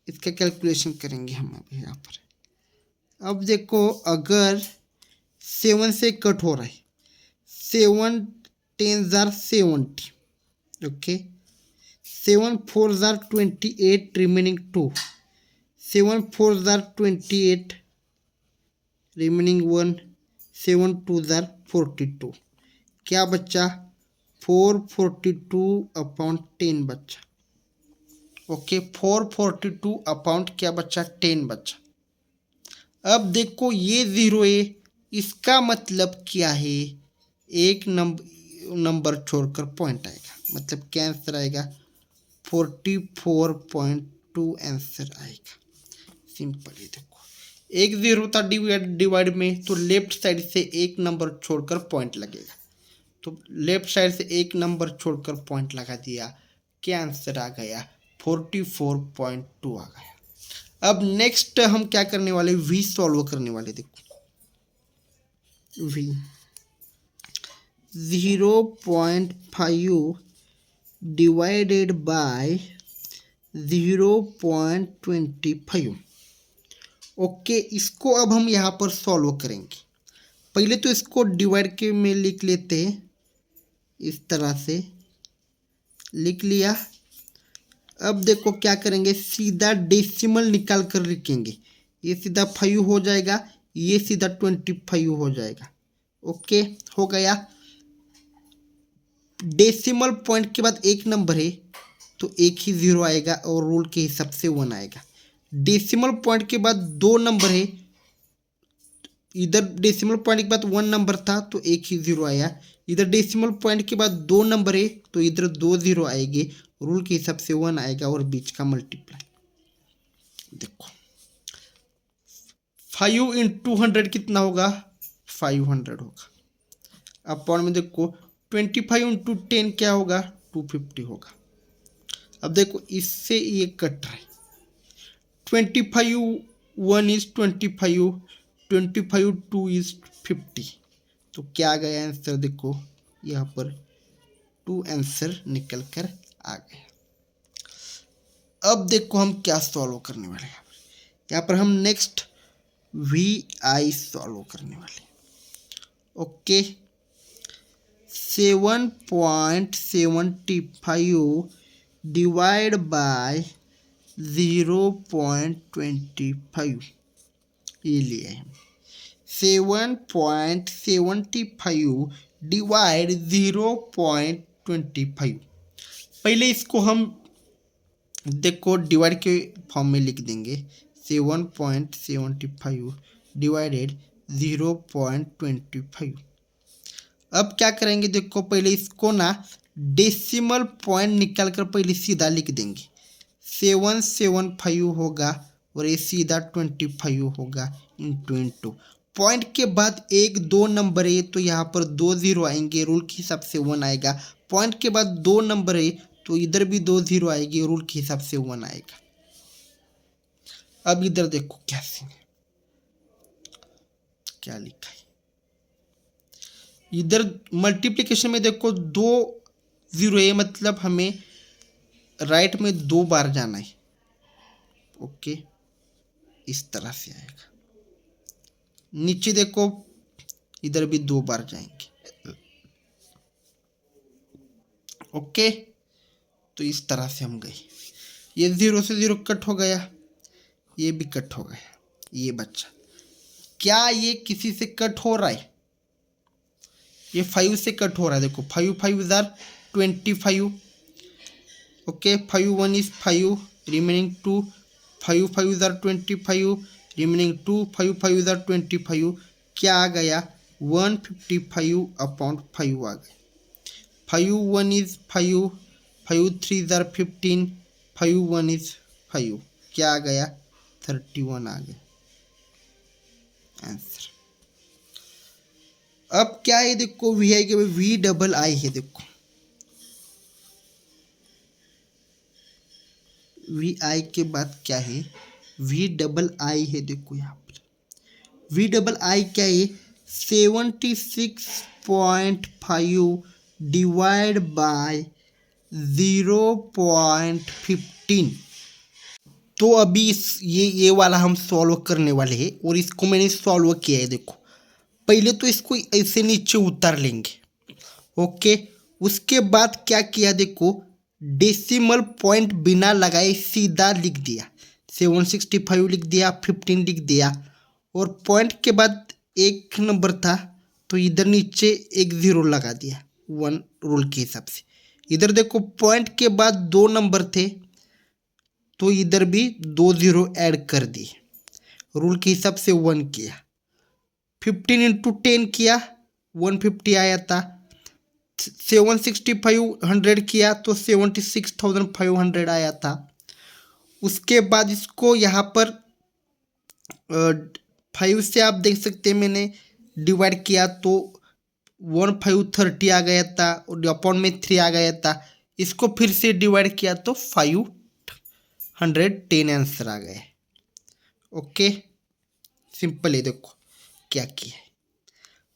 इसका कैलकुलेशन करेंगे हम अभी यहाँ पर। अब देखो अगर 7 से कट हो रहा है, 7 10 jar 70, okay, 7 4 jar 28, remaining 2, 7 4 jar 28, remaining 1, 7 2 jar 42, क्या बच्चा 442 अपॉन 10 बच्चा। ओके, 442 अपॉन क्या बच्चा 10 बच्चा। अब देखो ये जीरो है, इसका मतलब क्या है, एक नंबर छोड़कर पॉइंट आएगा, मतलब क्या आंसर आएगा 44.2 आंसर आएगा। सिंपल है, देखो एक जीरो था डिवाइड में, तो लेफ्ट साइड से एक नंबर छोड़कर पॉइंट लगेगा, तो लेफ्ट साइड से एक नंबर छोड़कर पॉइंट लगा दिया, क्या आंसर आ गया 44.2 आ गया। अब नेक्स्ट हम क्या करने वाले, वी सॉल्व करने वाले। देखो वी 0.5 डिवाइडेड बाय 0.25। ओके, इसको अब हम यहाँ पर सॉल्व करेंगे। पहले तो इसको डिवाइड के में लिख लेते हैं, इस तरह से लिख लिया। अब देखो क्या करेंगे, सीधा डेसिमल निकाल कर लिखेंगे, ये सीधा 5 हो जाएगा, ये सीधा 25 हो जाएगा। ओके, हो गया। डेसिमल पॉइंट के बाद एक नंबर है, तो एक ही जीरो आएगा और रूल के हिसाब से 1 आएगा। डेसिमल पॉइंट के बाद दो नंबर है, इधर डेसिमल पॉइंट के बाद 1 नंबर था, तो एक ही जीरो आया। इधर डेसिमल पॉइंट के बाद 2 नंबर है, तो इधर 2 जीरो आएंगे, रूल के हिसाब से 1 आएगा और बीच का मल्टीप्लाई। देखो 5 इंटू 100 कितना होगा, 500 होगा। अपॉन में देखो 25 इंटू 10 क्या होगा, 250 होगा। अब देखो इससे ये कट रहा है, 25 1 इज 25, 25 2 इज 50, तो क्या आ गया आंसर, देखो यहाँ पर 2 आंसर निकल कर आ गया। अब देखो हम क्या सॉल्व करने वाले हैं, यहाँ पर हम नेक्स्ट वी आई सॉल्व करने वाले। ओके, 7.75 डिवाइड बाय 0.25, ये लिए हैं 7.75 डिवाइड 0.25। पहले इसको हम देखो डिवाइड के फॉर्म में लिख देंगे 7.75 डिवाइडेड 0.25। अब क्या करेंगे देखो पहले इसको ना डेसिमल पॉइंट निकाल कर पहले सीधा लिख देंगे 775 होगा और ये सीधा 25 होगा इंटू पॉइंट के बाद एक दो नंबर है तो यहाँ पर 2 जीरो आएंगे, रूल के हिसाब से 1 आएगा। पॉइंट के बाद 2 नंबर है तो इधर भी 2 जीरो आएगी, रूल के हिसाब से 1 आएगा। अब इधर देखो क्या सीन है, क्या लिखा है इधर मल्टीप्लिकेशन में देखो 2 जीरो है, मतलब हमें राइट में 2 बार जाना है। ओके, इस तरह से आएगा। नीचे देखो इधर भी 2 बार जाएंगे। ओके, तो इस तरह से हम गए। ये 0 से 0 कट हो गया, ये भी कट हो गया, ये बच्चा। क्या ये किसी से कट हो रहा है? ये 5 से कट हो रहा है। देखो 5 5 jar 25। Okay, 5 1 is 5 remaining 2, 5 5 jar 25 remaining 2, 5 5 jar 25। क्या आ गया? 155/5 आ गया। 5 1 इज 5, 5 3 जार 15, 5 1 इज 5। क्या आ गया? 31 आ गया आंसर। अब क्या है देखो वी आई के वी डबल आई है। देखो वी आई के बाद क्या है? वी डबल आई है। देखो यहाँ पर वी डबल आई क्या है? 76.5 डिवाइड बाय 0.15। तो अभी ये वाला हम सॉल्व करने वाले हैं और इसको मैंने सॉल्व किया है। देखो पहले तो इसको ऐसे नीचे उतार लेंगे। ओके, उसके बाद क्या किया देखो, डेसिमल पॉइंट बिना लगाए सीधा लिख दिया, 765 लिख दिया, 15 लिख दिया। और पॉइंट के बाद एक नंबर था तो इधर नीचे एक 0 लगा दिया 1 रूल के हिसाब से। इधर देखो पॉइंट के बाद 2 नंबर थे तो इधर भी 2 0 ऐड कर दिए, रूल के हिसाब से 1 किया। 15 इंटू 10 किया 150 आया था। 765 किया तो 76,500 आया था। उसके बाद इसको यहाँ पर 5 से आप देख सकते हैं मैंने डिवाइड किया तो 1530 आ गया था और अपॉन में 3 आ गया था। इसको फिर से डिवाइड किया तो 510 आंसर आ गया। ओके, सिंपल है। देखो क्या किया है।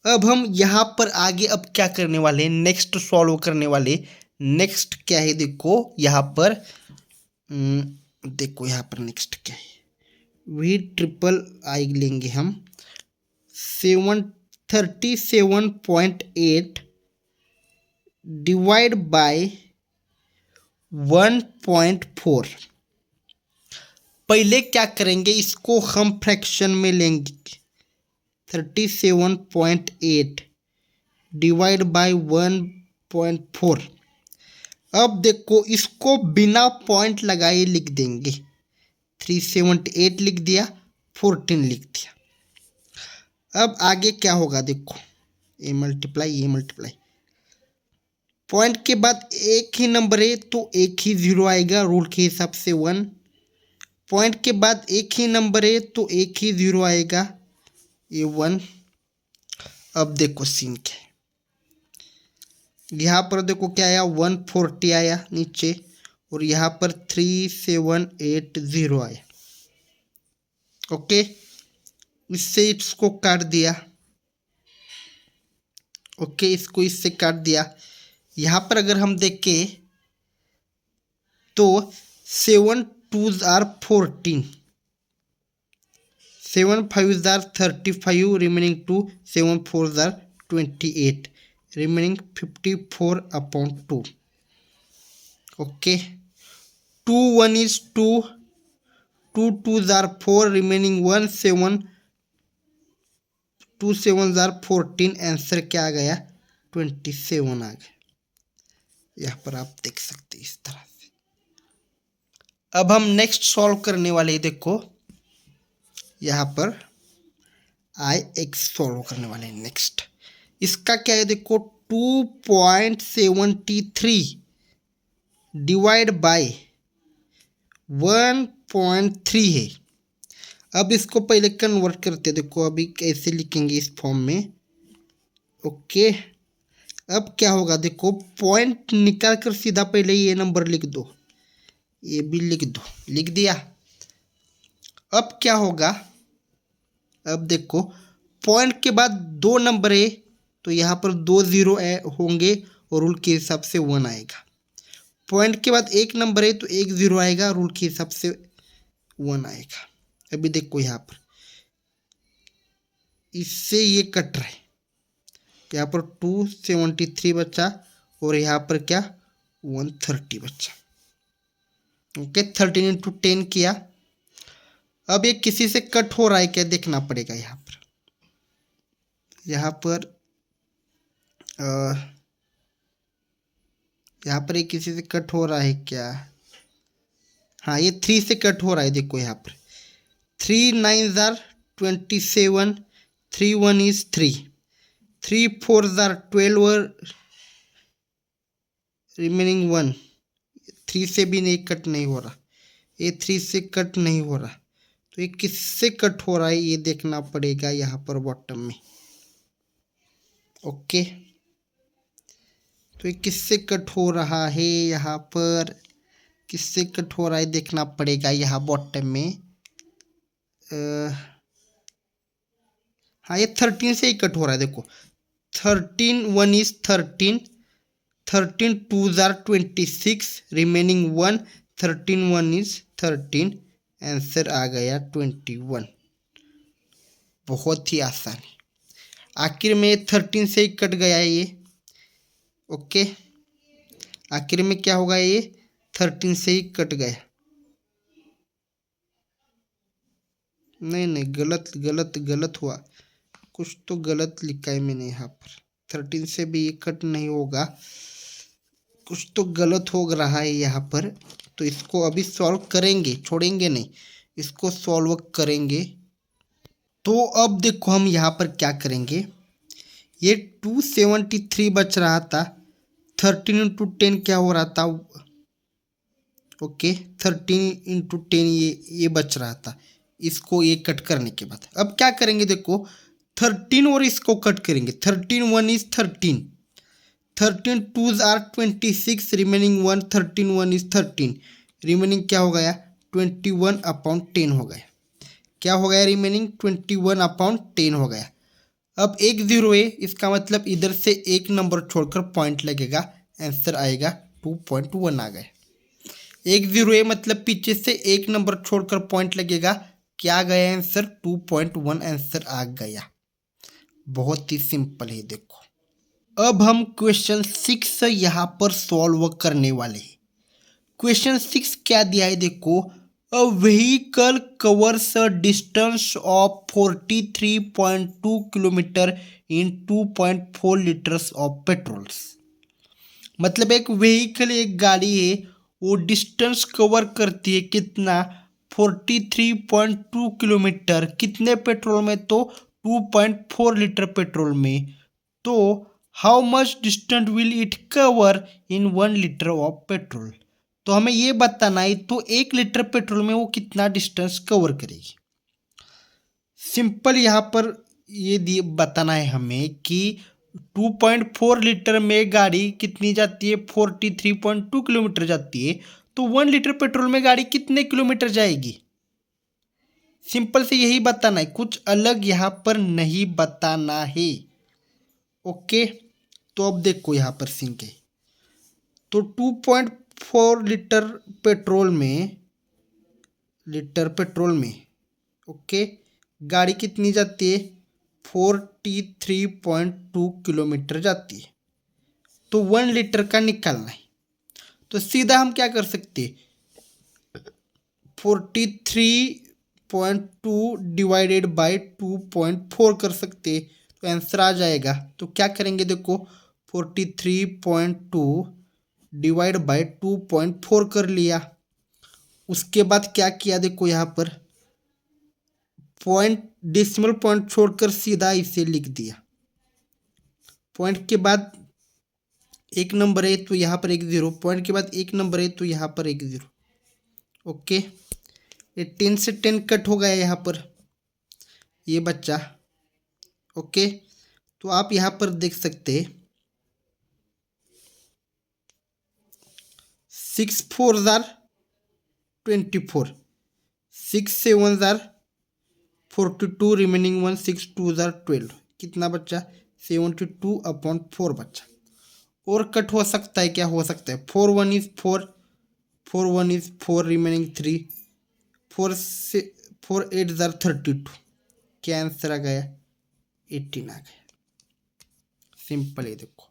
अब हम यहाँ पर आगे अब क्या करने वाले हैं, नेक्स्ट सॉल्व करने वाले। नेक्स्ट क्या है देखो यहाँ पर, देखो यहाँ पर नेक्स्ट क्या है, वी ट्रिपल आई लेंगे हम। 737.8 डिवाइड बाय 1.4। पहले क्या करेंगे, इसको हम फ्रैक्शन में लेंगे। 37.8 डिवाइड बाय 1.4। अब देखो इसको बिना पॉइंट लगाए लिख देंगे। 378 लिख दिया, 14 लिख दिया। अब आगे क्या होगा देखो, ये मल्टीप्लाई ये मल्टीप्लाई। पॉइंट के बाद एक ही नंबर है तो एक ही 0 आएगा, रूल के हिसाब से 1। पॉइंट के बाद एक ही नंबर है तो एक ही 0 आएगा, ये 1। अब देखो सीन क्या है, यहाँ पर देखो क्या आया, 140 आया नीचे और यहाँ पर 3780 आया। ओके, इससे इसको काट दिया। ओके, इसको इससे काट दिया। यहाँ पर अगर हम देखें तो 7 2s are 14, 7 5s are 35 remaining 2, 7 4s are 28 remaining 54/2। Okay, 2 1 is 2, 2 2s are 4 remaining 1, 7 2 7s are 14। Answer क्या आ गया? 27 आ गया। यहाँ पर आप देख सकते हैं इस तरह से। अब हम नेक्स्ट सॉल्व करने वाले हैं, देखो यहाँ पर आई एक्स सॉल्व करने वाले हैं नेक्स्ट। इसका क्या है देखो, 2.73 डिवाइड बाय 1.3 है। अब इसको पहले कन्वर्ट करते हैं, देखो अभी कैसे लिखेंगे इस फॉर्म में। ओके, अब क्या होगा देखो, पॉइंट निकाल कर सीधा पहले ये नंबर लिख दो, ये भी लिख दो, लिख दिया। अब क्या होगा, अब देखो पॉइंट के बाद दो नंबर है तो यहाँ पर 2 जीरो होंगे और रूल के हिसाब से 1 आएगा। पॉइंट के बाद एक नंबर है तो 1 जीरो आएगा, रूल के हिसाब से 1 आएगा। अभी देखो यहाँ पर इससे ये कट रहा है, यहाँ पर 273 बचा और यहाँ पर क्या 130 बचा। ओके, 13 इंटू 10 किया। अब ये किसी से कट हो रहा है क्या देखना पड़ेगा। यहाँ पर यहाँ पर ये किसी से कट हो रहा है क्या। हाँ, ये 3 से कट हो रहा है, देखो यहाँ पर 3 9 जार 27, 3 1 इज 3, 3 4 जार 12, रिमेनिंग 1। 3 से भी नहीं कट नहीं हो रहा, ये 3 से कट नहीं हो रहा, तो ये किससे कट हो रहा है ये देखना पड़ेगा यहाँ पर बॉटम में। ओके, तो ये किससे कट हो रहा है, यहाँ पर किससे कट हो रहा है देखना पड़ेगा यहाँ बॉटम में। हाँ, ये 13 से ही कट हो रहा है, देखो 13 1 इज 13, 13 2 जार 26, रिमेनिंग 1, 13 1 इज 13, आंसर आ गया 21। बहुत ही आसान है, आखिर में 13 से ही कट गया है ये। ओके, आखिर में क्या होगा, ये 13 से ही कट गया। नहीं नहीं, गलत गलत गलत हुआ, कुछ तो गलत लिखा है मैंने यहाँ पर। 13 से भी ये कट नहीं होगा, कुछ तो गलत हो रहा है यहाँ पर। तो इसको अभी सॉल्व करेंगे, छोड़ेंगे नहीं, इसको सॉल्व करेंगे। तो अब देखो हम यहाँ पर क्या करेंगे, ये 273 बच रहा था, 13 इंटू 10 क्या हो रहा था। ओके, 13 इंटू 10 ये बच रहा था, इसको ये कट करने के बाद अब क्या करेंगे देखो, 13 और इसको कट करेंगे। 13 1 is 13, 13 2 are 26, remaining 1, 13 1 is 13, remaining क्या हो गया 21 अपॉन 10 हो गया। क्या हो गया, रिमेनिंग 21 अपॉन 10 हो गया। अब एक जीरो है, इसका मतलब इधर से एक नंबर छोड़कर पॉइंट लगेगा, आंसर आएगा 2.1 आ गया। एक जीरो है मतलब पीछे से एक नंबर छोड़कर पॉइंट लगेगा, क्या गया आंसर 2.1 आंसर आ गया। बहुत ही सिंपल है। देखो अब हम क्वेश्चन 6 यहाँ पर सॉल्व करने वाले हैं। क्वेश्चन 6 क्या दिया है देखो, a vehicle covers a distance of 43.2 kilometre in 2.4 litres of patrols. मतलब एक व्हीकल, एक गाड़ी है, वो डिस्टेंस कवर करती है कितना 43.2 किलोमीटर, कितने पेट्रोल में, तो 2.4 लीटर पेट्रोल में। तो how much distance will it cover in 1 litre of petrol. तो हमें ये बताना है, तो 1 लीटर पेट्रोल में वो कितना डिस्टेंस कवर करेगी। सिंपल यहाँ पर ये बताना है हमें कि 2.4 लीटर में गाड़ी कितनी जाती है, 43.2 किलोमीटर जाती है, तो 1 लीटर पेट्रोल में गाड़ी कितने किलोमीटर जाएगी। सिंपल से यही बताना है, कुछ अलग यहाँ पर नहीं बताना है। ओके, तो अब देखो यहाँ पर सिंक है, तो 2.4 लीटर पेट्रोल में ओके गाड़ी कितनी जाती है 43.2 किलोमीटर जाती है। तो 1 लीटर का निकालना है, तो सीधा हम क्या कर सकते हैं, 43.2 डिवाइडेड बाय 2.4 कर सकते हैं, तो आंसर आ जाएगा। तो क्या करेंगे देखो, 43.2 डिवाइड बाय 2.4 कर लिया। उसके बाद क्या किया, देखो यहाँ पर पॉइंट, डेसिमल पॉइंट छोड़कर सीधा इसे लिख दिया। पॉइंट के बाद एक नंबर है तो यहाँ पर एक जीरो, पॉइंट के बाद एक नंबर है तो यहाँ पर एक जीरो। ओके, ये 10 से 10 कट हो गया यहाँ पर, ये बच्चा। ओके, तो आप यहाँ पर देख सकते हैं 6 4 जार 24, 6 7 जार 42, रिमेनिंग 1, 6 2 जार 12, कितना बच्चा 72/4 बच्चा। और कट हो सकता है, क्या हो सकता है 4 1 इज 4, 4 1 इज 4, रिमेनिंग 3, 4 से 4 8 जार 32, क्या आंसर आ गया 18 आ गया। सिंपल है, देखो।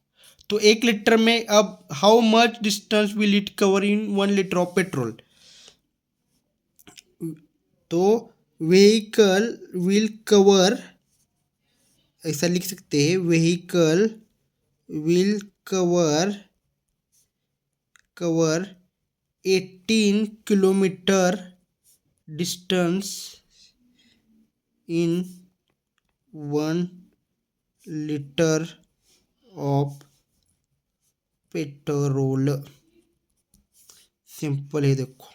तो 1 लीटर में अब how much distance will it cover in 1 litre of petrol. तो व्हीकल विल कवर, ऐसा लिख सकते हैं, vehicle will cover 18 kilometre distance in 1 litre of petrol. Simple है, देखो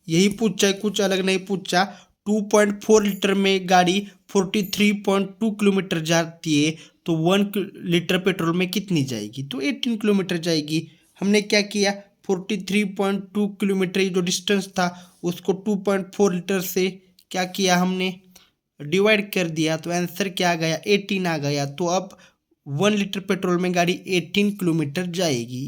यही पूछा है, कुछ अलग नहीं पूछा। 2.4 लीटर में गाड़ी 43.2 किलोमीटर जाती है, तो 1 लीटर पेट्रोल में कितनी जाएगी, तो 18 किलोमीटर जाएगी। हमने क्या किया, 43.2 किलोमीटर जो डिस्टेंस था उसको 2.4 लीटर से क्या किया, हमने डिवाइड कर दिया, तो आंसर क्या आ गया 18 आ गया। तो अब 1 लीटर पेट्रोल में गाड़ी 18 किलोमीटर जाएगी।